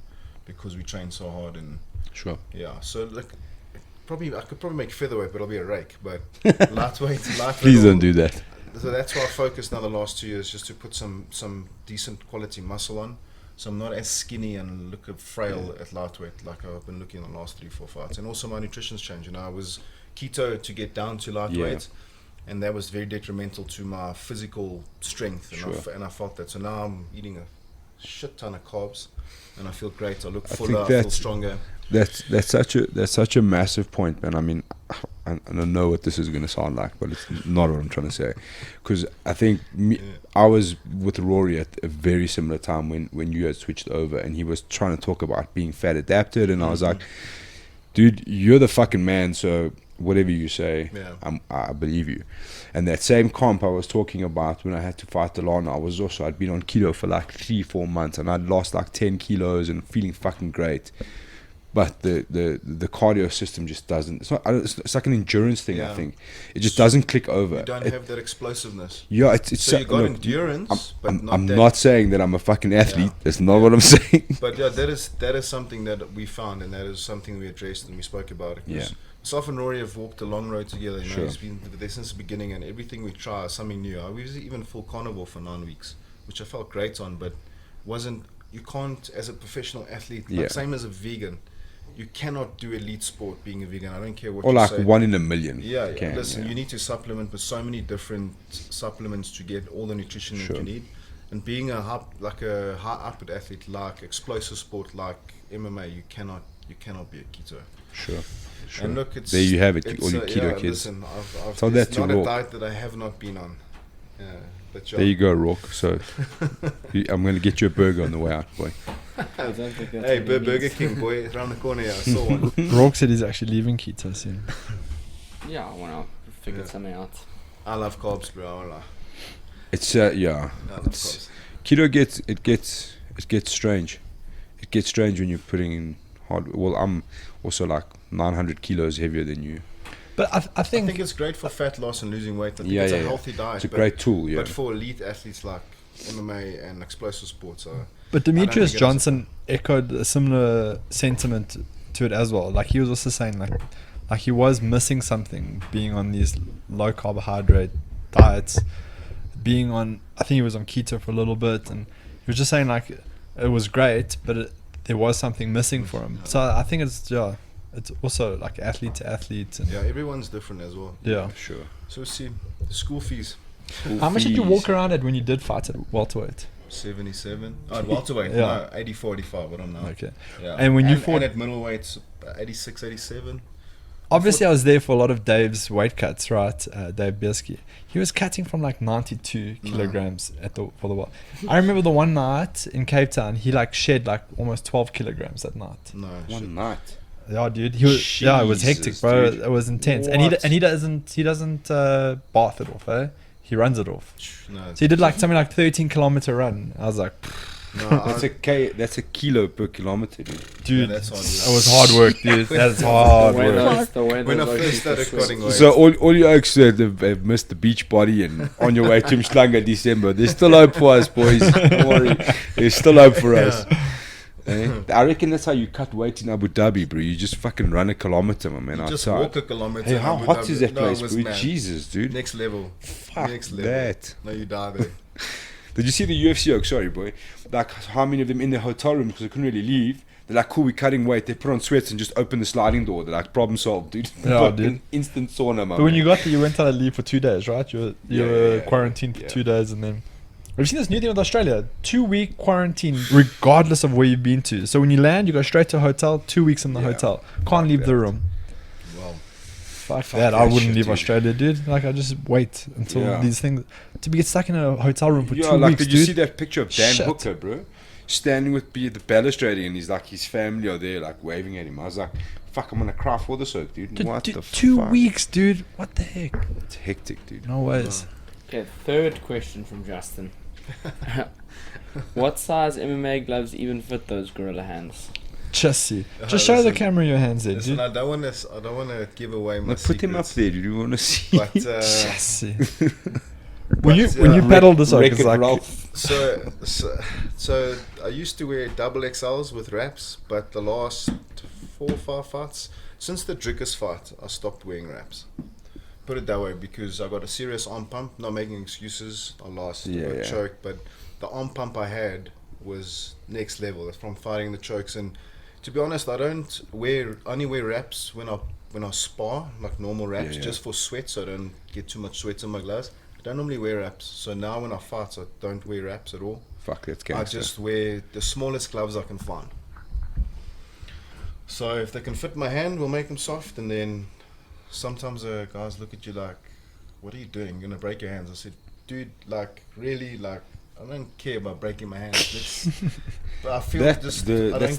because we train so hard. And
Sure.
yeah, so like I could probably make featherweight, but I'll be a rake. But lightweight.
Please don't do that.
So that's why I focused now the last 2 years, just to put some decent quality muscle on, so I'm not as skinny and look frail at lightweight like I've been looking in the last 3-4 fights. And also my nutrition's changed. I was keto to get down to lightweight, and that was very detrimental to my physical strength. And,
Sure.
and I felt that. So now I'm eating a shit ton of carbs, and I feel great. I look
I
fuller.
think
I feel
that's-
stronger.
That's such a massive point, man. I mean, I don't know what this is going to sound like, but it's not what I'm trying to say. Because I think I was with Rory at a very similar time when you had switched over, and he was trying to talk about being fat adapted, and I was like, dude, you're the fucking man, so whatever you say,
Yeah.
I believe you. And that same comp I was talking about when I had to fight Delano, I'd been on keto for like 3-4 months, and I'd lost like 10 kilos and feeling fucking great. but the cardio system just doesn't. It's not. It's like an endurance thing. I
Yeah.
think it just doesn't click over.
You don't have that explosiveness.
Yeah, it's
So you got
look,
endurance, but
I'm
that.
not saying that I'm a fucking athlete.
Yeah.
That's not what I'm saying.
But yeah, that is something that we found, and that is something we addressed and we spoke about it. 'Cause
Yeah.
Myself and Rory have walked a long road together. You know,
Sure.
he's been there since the beginning, and everything we try is something new. We was even full carnivore for 9 weeks, which I felt great on, but wasn't. You can't, as a professional athlete, like
Yeah.
same as a vegan, you cannot do elite sport being a vegan. I don't care what
Or
you
like
say.
1 in a million.
Yeah, yeah.
Can,
Listen,
yeah.
you need to supplement with so many different supplements to get all the nutrition that
Sure.
you need. And being a high output athlete, like explosive sport, like MMA, you cannot be a keto.
Sure. Sure.
And look, it's
There you have it,
it's,
all you keto
yeah,
kids.
Listen, I've
Tell
there's
that to
not a
Rourke.
diet that I have not been on. But
There you go, Rourke. So I'm going to get you a burger on the way out, boy.
I don't think that's
Hey,
what he
Burger
means.
King, boy, around the corner here. I saw one.
Rourke said he's actually leaving keto soon.
Yeah, I want to figure
Yeah.
something out.
I love carbs, bro. I won't lie.
It's yeah.
I love
It's,
carbs.
keto gets strange. It gets strange when you're putting in hard. Well, I'm also like 900 kilos heavier than you.
But I
I
think
think it's great for fat loss and losing weight. I think
Yeah,
it's
yeah,
a
yeah.
healthy diet.
It's a
but-
great tool. Yeah.
But for elite athletes like MMA and explosive sports,
But Demetrius
think it is.
Johnson echoed a similar sentiment to it as well. Like he was also saying like he was missing something being on these low carbohydrate diets, being on, I think he was on keto for a little bit, and he was just saying like it was great, but there was something missing for him. So I think it's also like athlete to athlete, and
yeah, everyone's different as well.
yeah.
Sure.
So we'll see. The school fees,
How much did you walk around at when you did fight at welterweight?
77. Oh, at welterweight,
Yeah.
no, 84, 85, what I'm now.
Okay.
Yeah.
And when you fought-
and at middleweight, 86, 87.
Obviously, I was there for a lot of Dave's weight cuts, right? Dave Biersky. He was cutting from like 92 kilograms for the I remember the one night in Cape Town, he like shed like almost 12 kilograms that night.
No, shit.
One night.
Yeah, dude. He was. Yeah, it was hectic,
Jesus,
bro.
dude.
It was intense, and
What?
he doesn't bath it off, eh? He runs it off.
No,
So he did like something like 13-kilometer run. I was like,
no,
That's a kilo per kilometer, dude.
dude,
that's hard
it
work.
was hard work, dude. That's hard work.
When I first started cutting weight.
So all you oaks that have missed the beach body and on your way to Mshlanga December, there's still hope for us, boys. Don't worry, there's still hope for us. Eh? I reckon that's how you cut weight in Abu Dhabi, bro. You just fucking run a kilometer, my man,
You just
outside.
walk a kilometer.
Hey,
in
how
Abu
hot
Dhabi.
is that
No,
place,
it was
bro?
mad.
Jesus, dude.
Next level.
Fuck
Next level.
that.
No, you die there.
Did you see the UFC? Oh, sorry, boy. Like how many of them in their hotel room because they couldn't really leave. They're like, cool, we're cutting weight. They put on sweats and just open the sliding door. They're like, problem solved, dude.
Yeah,
Fucking
dude.
Instant sauna, man.
But when you got there, you went on a leave for 2 days, right? You were
Yeah,
quarantined for
yeah.
2 days, and then have you seen this new thing with Australia? 2-week quarantine, regardless of where you've been to. So when you land, you go straight to a hotel. 2 weeks in the
Yeah.
hotel, can't leave the room.
Wow.
Fuck that! I
that
wouldn't
shit,
leave
dude.
Australia, dude. Like I just wait until
Yeah.
these things to be get stuck in a hotel room for
Yeah,
2
like
weeks,
did you
dude.
see that picture of Dan
Shit.
Hooker, bro? Standing with the balustrade and he's like his family are there like waving at him. I was like, fuck, I'm gonna cry for this oak, dude.
Dude,
What
dude,
the
2
fuck?
weeks, dude. What the heck?
It's hectic, dude.
No ways.
Okay, third question from Justin. What size MMA gloves even fit those gorilla hands?
Just see. Just show the
listen.
camera your hands there,
Listen,
dude.
I don't want to give away my
Now put him up
secrets,
there, dude. You wanna see?
But
Just see. when you
Wreck-
paddled this oak, it's
Wreck-It
like
Ralph.
so I used to wear double XLs with wraps, but the last 4 or 5 fights, since the Drickus fight, I stopped wearing wraps. Put it that way, because I got a serious arm pump. Not making excuses. I lost,
Yeah,
I got
yeah.
choked, but the arm pump I had was next level from fighting the chokes. And to be honest, I only wear wraps when I spar, like normal wraps,
Yeah, yeah.
just for sweat, so I don't get too much sweat on my gloves. I don't normally wear wraps, so now when I fight, I don't wear wraps at all.
Fuck, that's
I
gangster.
just wear the smallest gloves I can find. So if they can fit my hand, we'll make them soft. And then sometimes guys look at you like, "What are you doing? You're gonna break your hands." I said, "Dude, like really, like I don't care about breaking my hands. But I feel
That's
just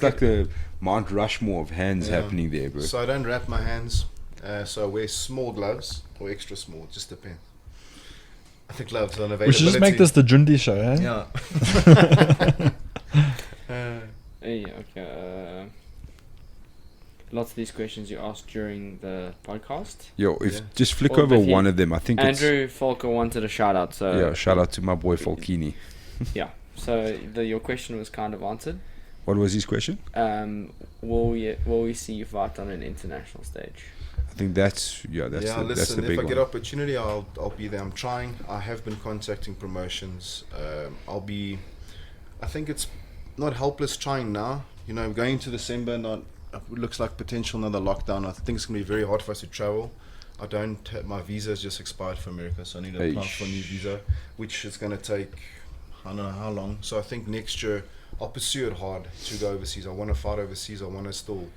like the Mount Rushmore of hands
Yeah.
happening there, bro.
So I don't wrap my hands. So I wear small gloves or extra small. Just depends. The gloves on availability.
we should just make this the Jundi show, eh?
Yeah.
Hey, okay. lots of these questions you asked during the podcast.
Yo, if
Yeah.
just flick
Or
over
but he-
one of them, I think
Andrew Folker wanted a shout out, so
it's yeah. Shout out to my boy Falkini.
yeah. So your question was kind of answered.
What was his question?
Will we see you fight on an international stage?
I think that's
Yeah,
that's the
listen,
big
if I
one.
get opportunity, I'll be there. I'm trying. I have been contacting promotions. I think it's not helpless trying now. You know, going into December, it looks like potential another lockdown. I think it's going to be very hard for us to travel. My visa has just expired for America, so I need to apply for a new visa, which is going to take, I don't know how long. So I think next year I'll pursue it hard to go overseas. I want to fight overseas. I want to still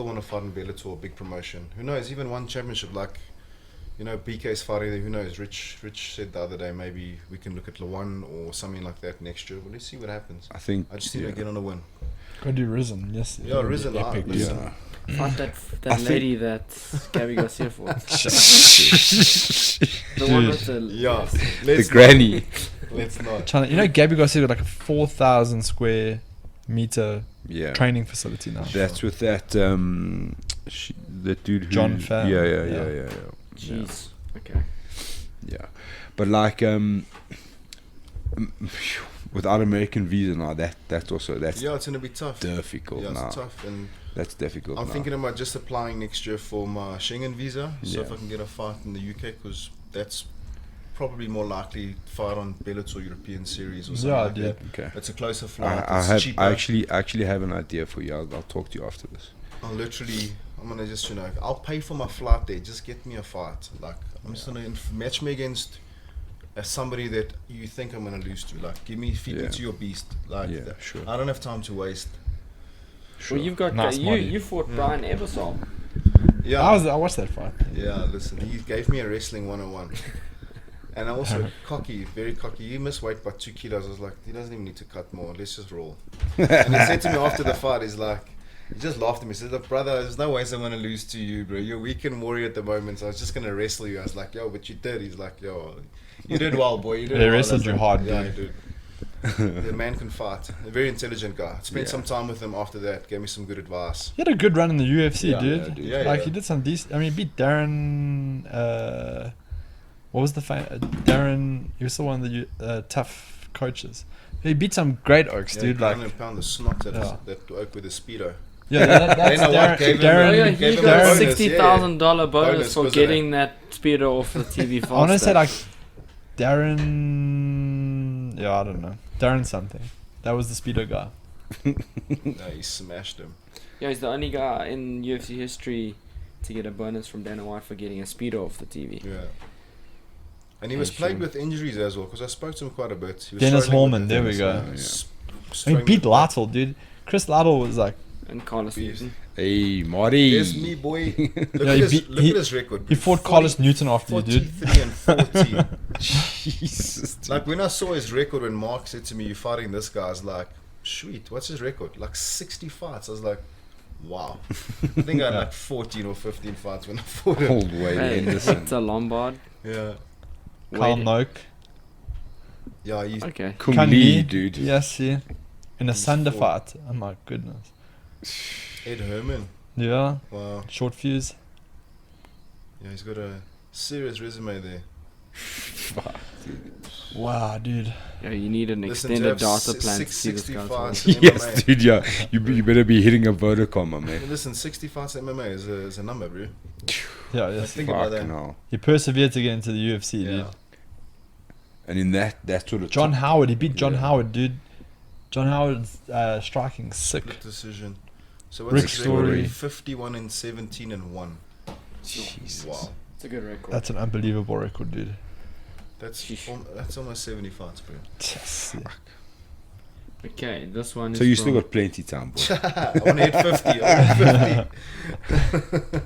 want to fight in Bellator, a big promotion. Who knows? Even one championship, like, you know, BK's fighting there. Who knows? Rich said the other day maybe we can look at Lawan or something like that next year. Well, let's see what happens.
I think
I just need to get on a win.
Go do Risen, yes.
Yeah, Risen,
Epic.
listen.
yeah.
Fight
I
that
think-
lady that Gabby Garcia fought. The one with the
Yeah,
the
let's
granny.
not. Let's not.
China, you know, Gabby Garcia got like a 4,000 square meter
Yeah.
training facility now.
That's with that that dude who
John Pham.
Yeah.
Jeez. Okay.
Yeah. But like without American visa now, that's
Yeah, it's gonna be tough.
difficult
Yeah, it's
now.
tough, and
That's difficult.
I'm
now.
thinking about just applying next year for my Schengen visa. So if
Yeah.
I can get a fight in the UK, because that's probably more likely fight on Bellator European Series or something
Yeah,
like
dude.
that.
Okay.
It's a closer flight.
I
it's
have
cheaper.
I actually have an idea for you. I'll talk to you after this.
I'm gonna just, you know, I'll pay for my flight there. Just get me a fight. Like, I'm just gonna match me against somebody that you think I'm gonna lose to. Like, feed me
Yeah.
to your beast. Like,
Yeah, sure.
I don't have time to waste.
Sure.
Well, you've got
Nice body.
you fought Brian Ebersol.
Yeah.
I watched that fight.
Yeah, listen, he gave me a wrestling 101. And I also cocky, very cocky. He missed weight by 2 kilos. I was like, he doesn't even need to cut more. Let's just roll. And he said to me after the fight, he's like, he just laughed at me. He said, "Look, brother, there's no ways I'm going to lose to you, bro. You're a weekend warrior at the moment. So I was just going to wrestle you." I was like, "Yo, but you did." He's like, "Yo, you did well, boy. You did
They
well."
wrestled
I was
you
like,
hard,
Yeah,
dude.
he did. The man can fight. A very intelligent guy. Spent
Yeah.
some time with him after that. Gave me some good advice.
He had a good run in the UFC,
Yeah,
dude.
yeah, dude. Yeah,
Like
yeah.
he did some decent. I mean, he beat Darren. What was the Darren? He was the one of the tough coaches. He beat some great oaks,
Yeah,
dude.
he
Like,
ground and pound the snot
Yeah.
that oak with a speedo.
yeah, that's
Dana White gave him-
Oh
Darren.
yeah,
gave
he
him
got
a
a
bonus,
$60,000 bonus
Bonus,
for
wasn't
getting that speedo off the TV faster.
I want to say like Darren. Yeah, I don't know. Darren something. That was the speedo guy.
No, he smashed him.
Yeah, he's the only guy in UFC history to get a bonus from Dana White for getting a speedo off the TV.
Yeah. And he
Yeah,
was plagued
sure.
with injuries as well, because I spoke to him quite a bit. He was
Dennis
struggling with
Hallman,
the
there we
Dennis
go.
Hallman.
Yeah.
He
Struggling
beat
with-
Lytle, dude. Chris Lytle was like,
And Carlos
Beast.
Newton.
Hey, Marty.
There's me, boy. Look,
Yeah,
at,
he
his,
beat-
look
he-
at his record.
he fought Carlos Newton after you, dude.
43 and 14.
Jesus. dude.
Like, when I saw his record, when Mark said to me, "You're fighting this guy," I was like, sweet, what's his record? Like 60 fights. I was like, wow. I think I had like 14 or 15 fights when I fought him.
Old Wade
Hey,
Anderson.
Victor Lombard.
Yeah.
Carl
Wade-
Noak.
Yeah, he's
Okay.
Kung
Kung
Lee,
Lee,
dude.
Yes, yeah. In a
He's
Sunder
fought.
fight. Oh my goodness.
Ed Herman.
Yeah.
Wow.
Short fuse.
Yeah, he's got a serious resume there.
Fuck, dude.
Wow, dude.
Yeah, you need an
Listen, to
extended
have
data plan to see this
60
guy's
fights
fight.
in
Yes,
MMA.
dude. Yeah, you better be hitting a Vodacom, my man.
Listen, 60 fights in MMA is a number, bro.
Yeah,
Like,
yes.
think about
Fuck
that.
no.
He persevered to get into the UFC, dude.
Yeah.
And in that sort of
John Howard, he beat John
Yeah.
Howard, dude. John Howard's striking sick.
Split decision. So what's
Rick
his record?
Story.
51 and 17 and 1.
Jesus.
Wow.
It's a good record.
That's an unbelievable record, dude.
That's
Sheesh.
that's almost 70 fights, bro.
Yes, yeah.
Okay, this one is
So you still
from-
got plenty time, boy.
I want to hit 50. I want to hit 50.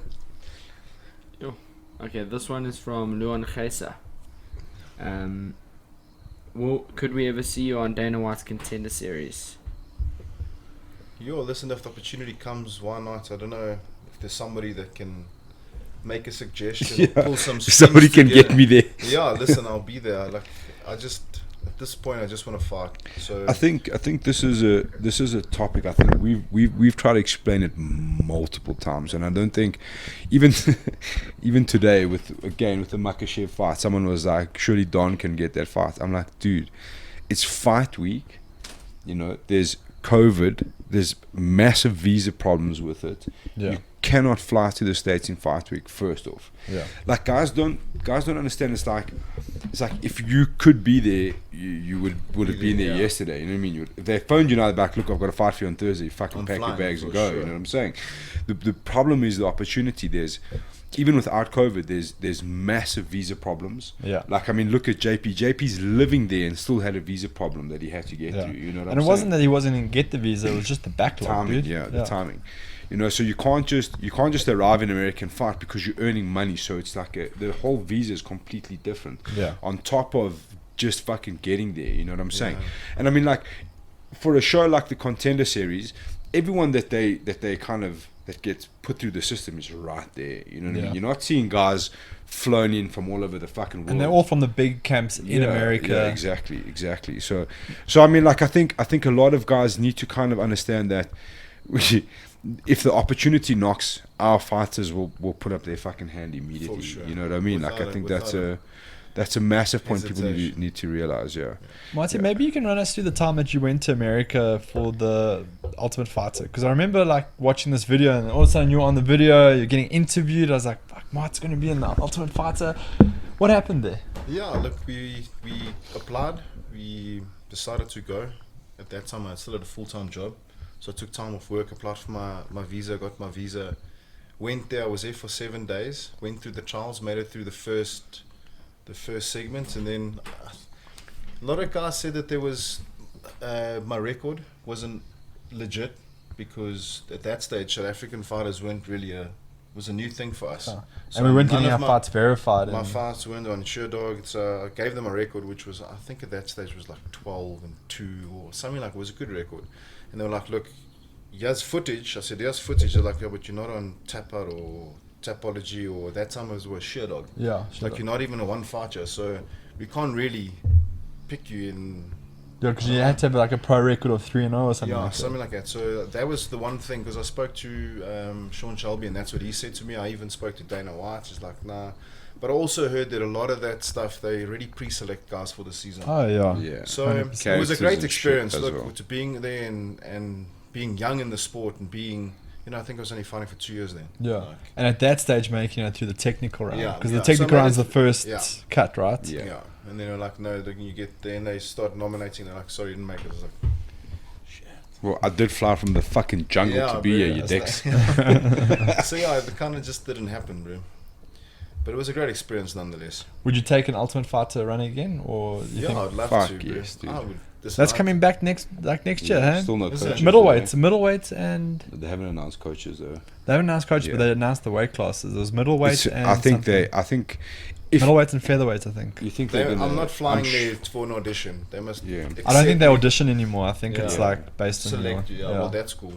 Okay, this one is from Luan Gesa. Could we ever see you on Dana White's Contender Series?
Yo, listen, if the opportunity comes, why not? I don't know if there's somebody that can make a suggestion,
Yeah.
pull some
If somebody
strings
can get
together.
me there.
Yeah, listen, I'll be there. I at this point, I just want to fight. So
I think this is a topic. I think we've tried to explain it multiple times, and I don't think even even today with the Makhachev fight, someone was like, surely Don can get that fight. I'm like, dude, it's fight week. There's COVID. There's massive visa problems with it.
Yeah.
You cannot fly to the States in fight week. First off,
Yeah.
like guys don't understand. It's like if you could be there, you would have been there
Yeah.
yesterday. You know what I mean? If they phoned you now back, look, I've got a fight for you on Thursday. Fucking
I'm
pack your
flying,
bags and
for
go.
sure.
You know what I'm saying? The problem is the opportunity. There's even without COVID, there's massive visa problems.
Yeah.
Like, I mean, look at JP. JP's living there and still had a visa problem that he had to get
Yeah.
through. You know what
And
I'm
it
saying?
wasn't that he wasn't going to get the visa; it was just the backlog,
Timing,
dude.
the timing. So you can't just arrive in America and fight because you're earning money. So it's like the whole visa is completely different.
Yeah.
On top of just fucking getting there, you know what I'm saying?
Yeah.
And I mean, like, for a show like the Contender Series, everyone that gets put through the system is right there. You know what I
Yeah.
mean? You're not seeing guys flown in from all over the fucking world.
And they're all from the big camps in America.
Yeah, exactly. So I mean, like, I think a lot of guys need to kind of understand that if the opportunity knocks, our fighters will put up their fucking hand immediately.
For sure.
You know what I mean?
Without
like, I think
without
that's a massive point people
hesitation.
need to realize. Yeah.
Marty, maybe you can run us through the time that you went to America for the Ultimate Fighter. Because I remember like watching this video and all of a sudden you're on the video, you're getting interviewed. I was like, fuck, Marty's going to be in the Ultimate Fighter. What happened there?
Yeah, look, we applied. We decided to go. At that time, I still had a full-time job. So I took time off work, applied for my visa, got my visa. Went there, I was there for 7 days. Went through the trials, made it through the first segment. And then a lot of guys said that there was, my record wasn't legit. Because at that stage, South African fighters weren't really was a new thing for us.
Oh.
So
And we weren't
none
getting
of
our fights verified.
My
and-
fights went on Sherdog, so I gave them a record which was, I think at that stage was like 12-2 or something like. It was a good record, and they were like, "Look, here's footage." I said, "Here's footage." They're like, "Yeah, but you're not on Tapout or Tapology or that time it was Sherdog.
Yeah.
Like you're not even a one fighter, so we can't really pick you in."
Yeah, because you had to have like a pro record of 3-0 or something
Yeah,
like that.
something like that. So that was the one thing, because I spoke to Sean Shelby, and that's what he said to me. I even spoke to Dana White. He's like, nah. But I also heard that a lot of that stuff, they already pre-select guys for the season.
Oh, yeah.
Yeah.
So
100%.
it was a
Characters
great
and
experience.
shit as
Look,
well.
to being there and being young in the sport and being, I think I was only fighting for 2 years then.
Yeah.
Like,
And at that stage, making it through the technical round.
Yeah,
Because
yeah.
the technical
So I
round's the
managed-
first
yeah.
cut, right?
Yeah.
yeah. And then they're like, no, then you get there, and they start nominating. They're like, sorry, you didn't make it. I was like,
Well, I did fly from the fucking jungle
yeah,
to be here,
bro.
you
I was
dicks.
like- so yeah, it kind of just didn't happen, bro. But it was a great experience nonetheless.
Would you take an Ultimate Fighter run again? Or you
Yeah,
think
I'd love
Fuck
to, bro.
yes, dude.
I would.
that's coming back next year, huh?
Still no
Is it?
coaches.
Middleweight, and
They haven't announced coaches though.
they haven't announced coaches,
Yeah.
but they announced the weight classes. There was middleweight and
I think
something.
if
middleweights and featherweights, I think.
you think
They,
they're gonna,
I'm not flying
I'm
there for an audition. They must.
Yeah.
I don't think they
accept me,
audition anymore. I think it's
Yeah.
like based on
select you.
your,
Yeah, well, that's cool.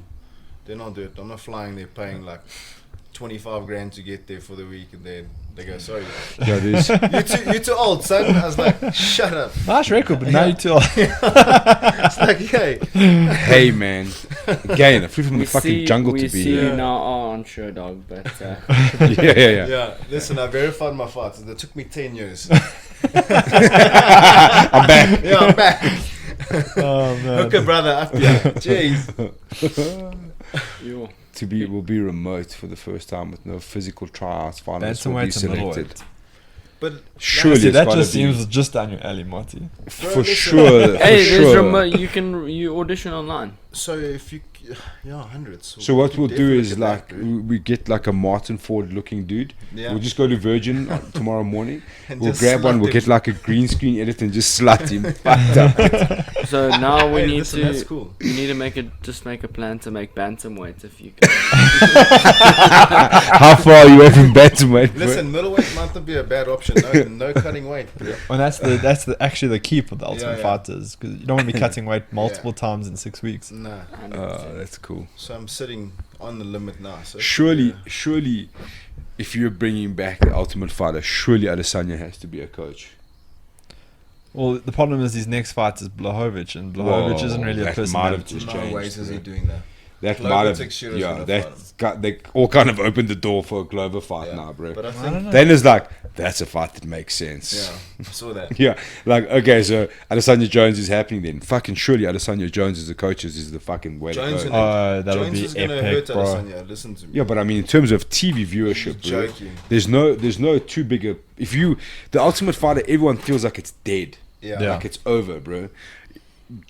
Then I'll do it. I'm not flying there paying like 25 grand to get there for the week, and then they go, sorry,
Yeah, there's,
you're too old, son. I was like, shut up.
nice record, but now you too.
It's like, hey,
hey man, again, I flew from the fucking jungle to be
see
here.
you now on Sure Dog, but
yeah.
yeah. Listen, I verified my fights. It took me 10 years.
I'm back.
Yeah, I'm back.
Oh man.
Okay, brother, up here. Jeez.
you.
We'll be remote for the first time with no physical tryouts. Finalists will be
Bantamweight and middleweight.
selected.
But
Surely
See,
it's
that
gotta
just
be-
seems just down your alley, Marty.
for
listen.
sure.
Hey,
for
there's
sure.
remote. You audition online.
so if you, yeah, hundreds.
So what we'll do
definitely
is
get
like
that, bro.
we get like a Martin Ford looking dude.
Yeah.
We'll just go to Virgin tomorrow morning.
And
We'll
just
grab one.
slut
We'll
him.
get like a green screen edit and just slut him. Fucked up.
So now we
Hey,
need
listen,
to.
that's cool.
We need to make a plan to make bantamweight if you can.
How far are you away from bantamweight? bro?
Listen, middleweight might not be a bad option. No cutting weight. Bro.
And that's actually the key for the Ultimate
yeah.
Fighters, because you don't want to be cutting weight multiple times in 6 weeks.
Nah.
100%.
That's cool.
So I'm sitting on the limit now. So
Surely, if you're bringing back the Ultimate Fighter, surely Adesanya has to be a coach.
Well, the problem is his next fight is Blachowicz, and Blachowicz isn't really a
that
person.
might
that-
have just
No
changed.
ways is he
bro.
doing that.
That
Glover
might have,
Teixeira's
yeah.
gonna
That
fight him.
got, they all kind of opened the door for a Glover fight
Yeah.
now, bro.
But I
I
think,
don't know.
Then it's like that's a fight that makes sense.
yeah, I saw that.
Yeah, like okay, so Adesanya Jones is happening then. Fucking surely Adesanya Jones as the coaches is the fucking way
Jones
to
and-
go.
Oh, that would
Jones
be
is gonna
epic,
hurt
bro.
Adesanya. Listen to me.
Yeah, but I mean in terms of TV viewership,
You're
bro,
joking.
there's no too big a. If you the Ultimate Fighter, everyone feels like it's dead,
Yeah.
Yeah.
like it's over, bro.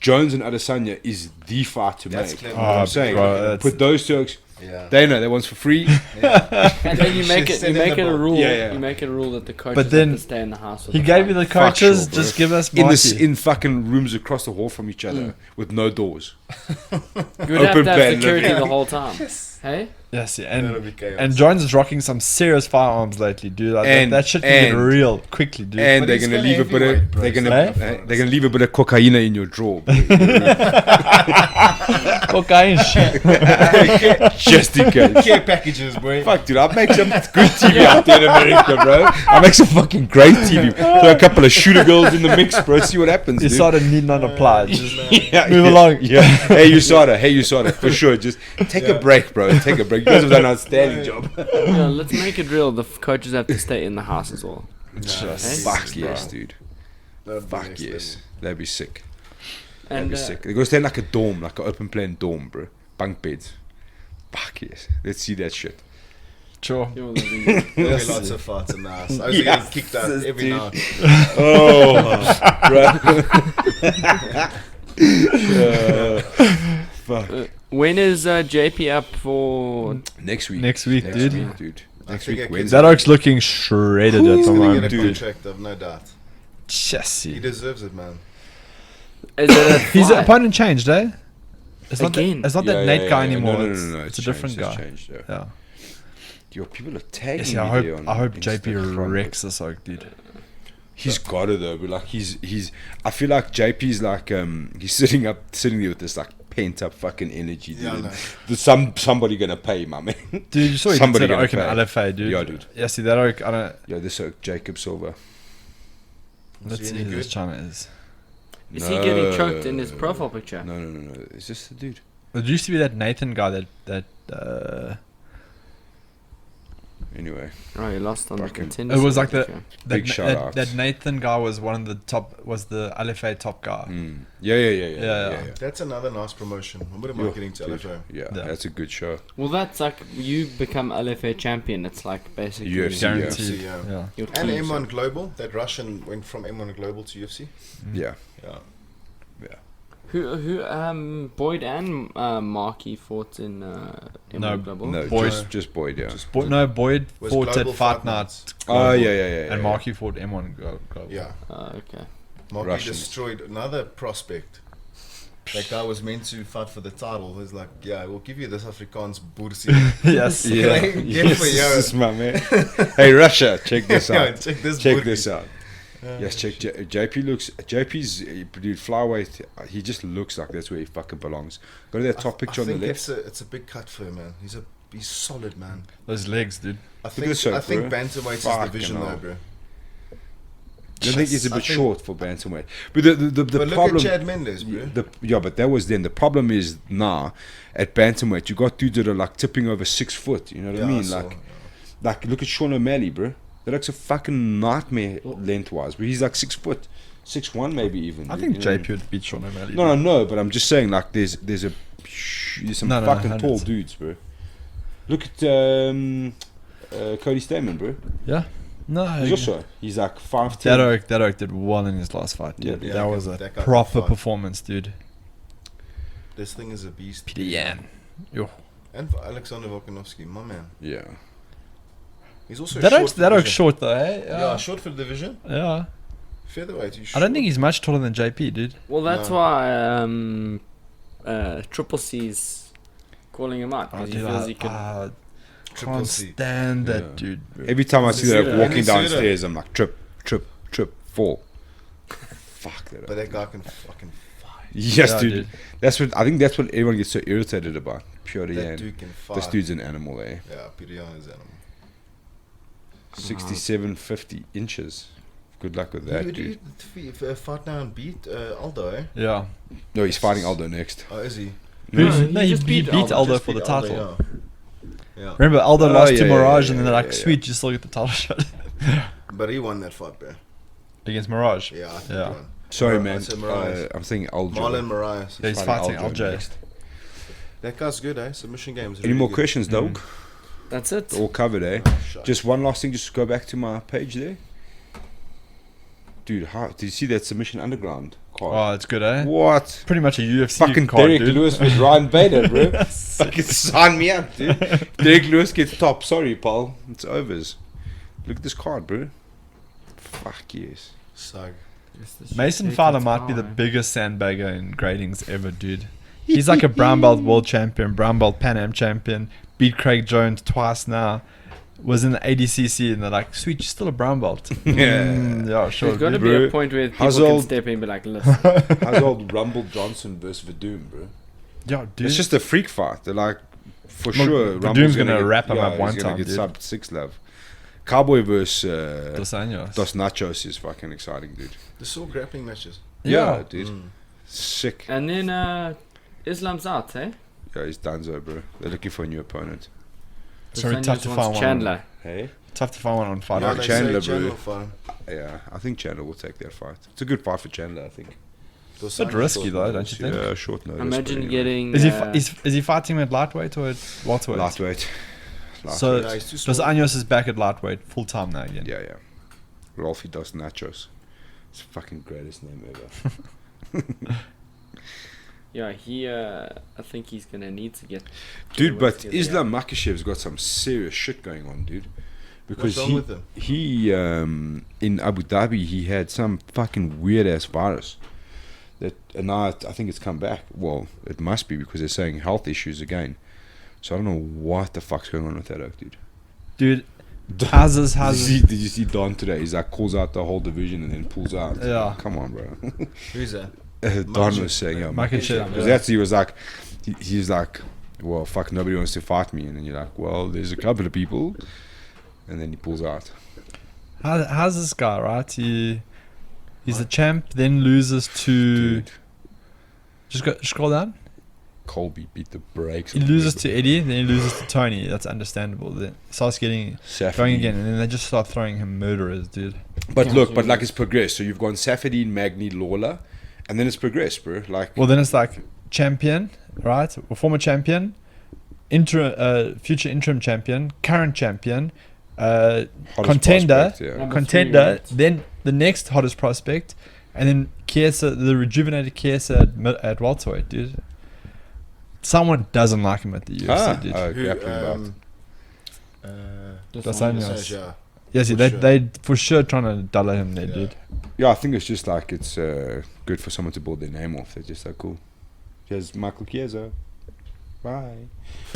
Jones and Adesanya is the fight to
That's
make.
clever.
You know what I'm
Oh,
saying?
bro, that's-
Put those Turks.
Yeah.
They know that one's for free.
yeah.
And then you make it.
Send
You
in
make
the
it a
ball.
rule.
Yeah, yeah.
You make it a rule that the coaches
But then
have to stay in the house. With
He
the
gave
fight.
you the
Fuck
coaches.
sure, bro.
Just give us
In this
Marty.
in fucking rooms across the hall from each other with no doors.
You would have
open
to have
plan,
security
living.
the whole time. Hey.
Yes, yeah,
That'll
and
be chaos.
and Jones is rocking some serious firearms lately, dude. Like
And-
that shit can get
and-
real quickly, dude.
And
But
they're
he's
gonna
gonna
leave a bit
heavyweight,
of
bro.
they're
He's
gonna
not
they're gonna leave a bit of cocaine in your drawer, bro.
Cocaine shit.
Just in case.
care packages, boy.
Fuck, dude, I'll make some good TV out there in America, bro. I'll make some fucking great TV. Throw a couple of shooter girls in the mix, bro. See what happens,
You
dude.
started need not apply. Just
Yeah,
Move
yeah,
along.
Yeah. Hey, USADA, for sure. Just take a break, bro. Take a break. You guys have done an outstanding job.
Yeah, let's make it real. The coaches have to stay in the house as well.
Just
Fuck
bro.
yes, dude.
That'd be
Fuck
next
yes.
level.
That'd be sick. That'd
And
be sick. They're gonna stay in like a dorm, like an open plan dorm, bro. Bunk beds. Fuck yes. Let's see that shit.
Sure.
There'll be lots of fights in the house. I was getting kicked out
Yes,
every
dude.
night.
Oh, bro. Fuck.
when is JP up for?
Next week.
Next week, dude.
dude.
I
Next
think
week,
I can-
Wednesday.
That oak's looking shredded at
He's
the
gonna
moment,
get a
dude.
contract, I've no doubt. He
Chassis.
deserves it, man.
Is it a
His
fly?
opponent changed, eh? It's not
Again.
that, it's not that Nate guy anymore. It's a different
changed,
guy.
Changed, yeah.
Yeah.
Yo, people are tagging
Yes,
me
I
there
hope
on
I hope
Instagram,
JP
bro.
wrecks this oak, dude.
He's got it though, but like he's. I feel like JP's like he's sitting there with this like pent up fucking energy, dude.
Yeah, I
And
know.
there's somebody gonna pay, my man.
Dude, you saw he did
Somebody
that
gonna
oak in
pay.
LFA, dude.
Yeah, dude.
Yeah, see that oak. I don't.
Yo, this Jacob Silva.
Let's
he
see
any
who this
good?
China is.
Is he getting choked in his profile picture?
No. It's just the dude.
It used to be that Nathan guy that
Anyway,
Oh, he lost on the
Fucking-
contender.
It was like the-
picture.
Big shout out.
that Nathan guy was one of the top, was the LFA top guy.
Yeah.
That's another nice promotion. I wouldn't
Yo,
mind getting to
dude.
LFO.
Yeah,
Yeah.
that's a good show.
Well, that's like you become LFA champion. It's like basically
UFC.
Guaranteed.
Yeah.
Yeah.
your
And
team.
M1 Global. That Russian went from M1 Global to UFC.
Yeah.
Yeah.
Who Boyd and Marky fought in M1
No,
Global.
No,
Boyd.
just Boyd. Yeah.
Just
Boyd
Was
fought at
Global
Fight
Fight
Night.
Nights.
Oh
Global,
yeah.
And Marky fought M1 Global.
Yeah.
Okay.
Marky
Russians.
destroyed another prospect. That guy was meant to fight for the title. He's like, yeah, we'll give you this Afrikaans Bursi.
Yes.
Yeah.
Get for yo.
This is my man. Hey Russia, check this
Yeah,
out.
check this
Check
Bursi.
this out. Yes, check JP's dude flyweight. He just looks like that's where he fucking belongs. Go to that top picture
I
on the
think
left.
it's a big cut for him, man. He's solid, man.
Those legs, dude.
I
at
think
this shot,
think
bro.
bantamweight is the
Fucking
division
hell.
though, bro.
I think he's a
I
bit
think-
short for bantamweight. But the
But look
problem.
at Chad Mendes, bro.
But that was then. The problem is now at bantamweight, you got dudes that are like tipping over 6 foot. You know what I mean?
saw,
Like look at Sean O'Malley, bro. That looks a fucking nightmare lengthwise. But he's like 6 foot, 6'1" maybe even.
I
dude,
think
you know?
JP would beat Sean O'Malley.
No, no, but I'm just saying like there's some
No,
fucking tall
hundreds.
dudes, bro. Look at Cody Stamen, bro.
Yeah. No.
He's also he's like 5'10".
That oak did well in his last fight, dude.
Yeah,
that was a
that guy can
proper
fight.
performance, dude.
This thing is a beast.
Peter Yan. Yo.
And for Alexander Volkanovski, my man.
Yeah.
He's also
That
short
oak's
for the division.
short though, eh?
Yeah, short for the division.
Yeah.
Featherweight. He's
I don't
short.
think he's much taller than JP, dude.
Well, that's
No.
why Triple C's calling him out because he
dude,
feels he could.
Triple
can't
C.
stand
Yeah.
that dude.
Every time I see that
Suda.
walking
And Suda.
downstairs, I'm like trip, fall. Fuck that.
But that guy can fucking fight.
Yes,
Yeah,
dude.
dude.
That's what I think. That's what everyone gets so irritated about. Pure
That
Yan.
dude can fight.
This dude's an animal, eh?
Yeah, Peter Yan is animal.
67, 50 inches. Good luck with that,
Did
dude.
he fight now and beat Aldo, eh?
Yeah.
No, he's fighting Aldo next.
Oh, is he?
No,
he
he
just
beat
beat
Aldo
Just
for the
beat
title.
Aldo, yeah.
Remember, Aldo
Oh,
lost
yeah,
to
yeah,
Mirage,
yeah,
and then they're like,
yeah, yeah.
sweet, you still get the title shot.
But he won that fight, bro.
Against Mirage.
Yeah, I think
Yeah.
he won.
Sorry,
I
man.
said Mirage.
I'm thinking Aldo.
Marlon Moraes.
Yeah, he's fighting
Aldo
LJ.
next.
That guy's good, eh? Submission games.
Any more questions, dog?
That's it.
All covered, eh?
Shut.
Just one last thing, just go back to my page there. Dude, did you see that Submission Underground card?
Oh, it's good, eh?
What?
Pretty much a UFC
Fucking
card,
Derek
dude.
Lewis with Ryan Bader, bro. Fucking sign me up, dude. Derek Lewis gets top. Sorry, Paul. It's overs. Look at this card, bro. Fuck yes.
Sug.
Mason Fowler might be the biggest sandbagger in gradings ever, dude. He's like a brown belt world champion, brown belt Pan Am champion, beat Craig Jones twice now, was in the ADCC, and they're like, sweet, you're still a brown belt. Yeah, sure.
There's got to
dude.
be
Bro.
a point where people
How's
can
old-
step in and be like, listen.
How's old Rumble Johnson versus Verdum, bro?
Yeah, dude.
It's just a freak fight. They're like, for
Look,
sure,
Verdum's
Rumble's
gonna
get-
wrap him up
he's
one
gonna
time,
get
dude.
sub 6 love. Cowboy versus
Dos Anjos.
Dos Nachos is fucking exciting, dude.
There's still grappling matches.
Yeah.
dude.
Mm.
Sick.
And then Islam's out, eh?
Yeah, he's Danzo, bro. They're looking for a new opponent.
It's gonna be tough to
wants
find one.
Chandler.
Hey?
Tough to find one on Fight
Yeah,
Night.
they
Chandler,
say
bro.
Chandler fought him.
Yeah, I think Chandler will take that fight. It's a good fight for Chandler, I think.
Dos
Bit
Anjos
risky
fought
though,
him.
don't you think?
Yeah, short notice.
Imagine
but
getting.
Is he is he fighting at lightweight or at welterweight?
lightweight.
So
Yeah, he's too
Dos
small.
Anjos is back at lightweight full time now again.
Yeah. Rolfie Dos Nachos. It's the fucking greatest name ever.
Yeah, I think he's gonna need to get.
Dude,
work
but
together,
Islam Makashev's got some serious shit going on, dude. Because
What's wrong with him?
he in Abu Dhabi, he had some fucking weird ass virus. That and now I think it's come back. Well, it must be because they're saying health issues again. So I don't know what the fuck's going on with that oak, dude.
Dude, how's this?
Did you see Don today? He's like calls out the whole division and then pulls out.
Yeah.
Come on, bro.
Who's that?
Don was saying, yeah,
Makachev,
because
yeah.
he was like, he's like, well, fuck, nobody wants to fight me, and then you're like, well, there's a couple of people, and then he pulls out.
How's this guy, right? He's the champ, then loses to.
Dude,
Just scroll down.
Colby beat the brakes.
He
off
loses
me.
to Eddie, then he loses to Tony. That's understandable. Then starts getting
Safdie.
going again, and then they just start throwing him murderers, dude.
But
Yeah.
look, but like it's progressed. So you've gone Safdie, Magni, Lawler, and then it's progressed, bro. Like,
Well, then it's like champion, right? Or former champion, future interim champion, current champion,
hottest
contender,
prospect, yeah.
Number
contender.
3, right?
Then the next hottest prospect, and then Chiesa, the rejuvenated Chiesa at welterweight, dude. Someone doesn't like him at the UFC, dude.
Oh,
Who,
grappling bout.
Dos
Dos
Anjos.
Anjos, yeah.
Yes,
for
they
sure.
they for sure trying to dollar him there,
Yeah.
dude.
Yeah, I think it's just like it's good for someone to build their name off. They're just so cool. Here's Michael Chiesa. Bye.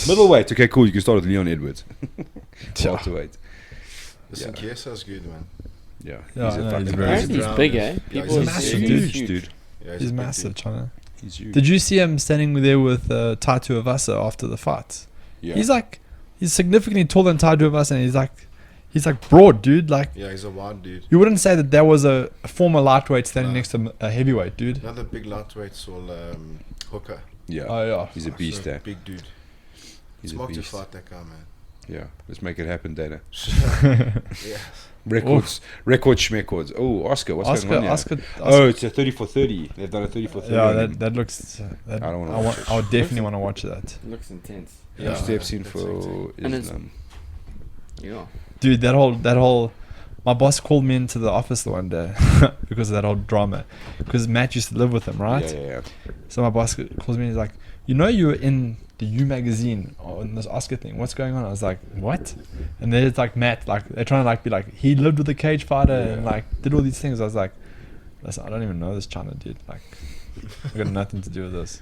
Middleweight. Okay, cool. You can start with Leon Edwards. Welterweight.
Listen,
Yeah.
Chiesa's good, man.
Yeah.
Yeah,
He's a
no,
fucking
he's very
Apparently he's
Brown
big,
is-
eh?
yeah,
People
he's
a
are
massive
saying
dude.
huge.
dude.
Yeah,
He's
a big
massive,
dude.
China.
He's huge.
Did you see him standing there with Tai Tuivasa after the fight?
Yeah.
He's significantly taller than Tai Tuivasa, and he's like broad, dude. Like
Yeah, he's a wide dude.
you wouldn't say that was a former lightweight standing
No.
next to a heavyweight, dude.
Another big lightweight all Hooker.
Yeah.
Oh yeah.
He's a beast, eh?
Big dude.
He's a
Smart to
beast.
fight that guy, man.
Yeah. Let's make it happen, Dana.
Yeah.
Records. Schmecords. Oh, Oscar. What's going on here?
Oscar.
Oh, it's a 30 for 30. They've done a 30 for 30.
Yeah,
on him.
that looks.
I don't wanna watch it.
I would definitely want to watch that,
Looks intense.
He
Yeah.
steps in
That's
for
And it's-
Islam.
Yeah.
dude. That whole. My boss called me into the office the one day because of that whole drama. Because Matt used to live with him, right?
Yeah.
So my boss calls me and he's like, you know, you were in the U magazine on this Oscar thing. What's going on? I was like, what? And then it's like Matt, like they're trying to like be like, he lived with a cage fighter and
Yeah.
like did all these things. I was like, listen, I don't even know this China dude. Like, I got nothing to do with this.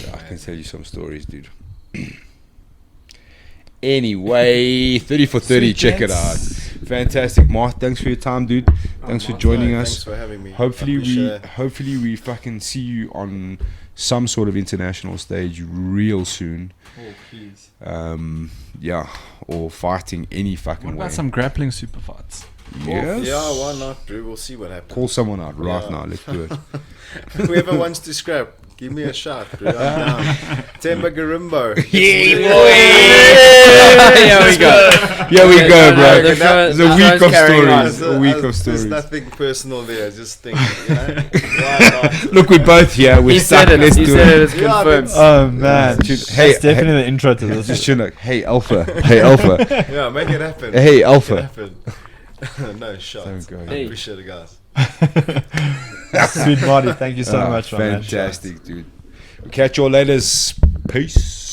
Yeah, I can tell you some stories, dude. Anyway, 30 for 30,
Sweet
check it
gents.
out. Fantastic, Mark. Thanks for your time, dude. Thanks for
Mark,
joining
Thanks
us.
for having me.
Hopefully
I appreciate it.
we fucking see you on some sort of international stage real soon.
Oh, please.
Yeah, or fighting any fucking
What
way.
about some grappling super fights?
Yes.
Yeah, why not, bro? We'll see what happens.
Call someone out right
Yeah.
now. Let's do it.
Whoever wants to scrap, give me a shot, bro. I'm down. Temba Garimbo.
Here we go.
Here we go, bro.
The show-
It's a
the
week
show's
of
carrying on.
stories. A week of
There's
stories.
nothing personal there. I just think, why not?
Look, we're both here. We're
He
stuck.
said it.
Let's
He
do
said it.
it.
It's
Yeah,
confirmed.
that's-
Oh man,
Hey,
that's definitely the intro to this.
Just Chinook. Hey, Alpha. Hey, Alpha.
Yeah, make it happen.
Hey,
Make
Alpha.
it happen. No shot.
There we go.
I
Hey.
appreciate it, guys.
Sweet Marty, thank you so
Ah,
much, my man.
fantastic, dude. We'll catch you all later. Peace.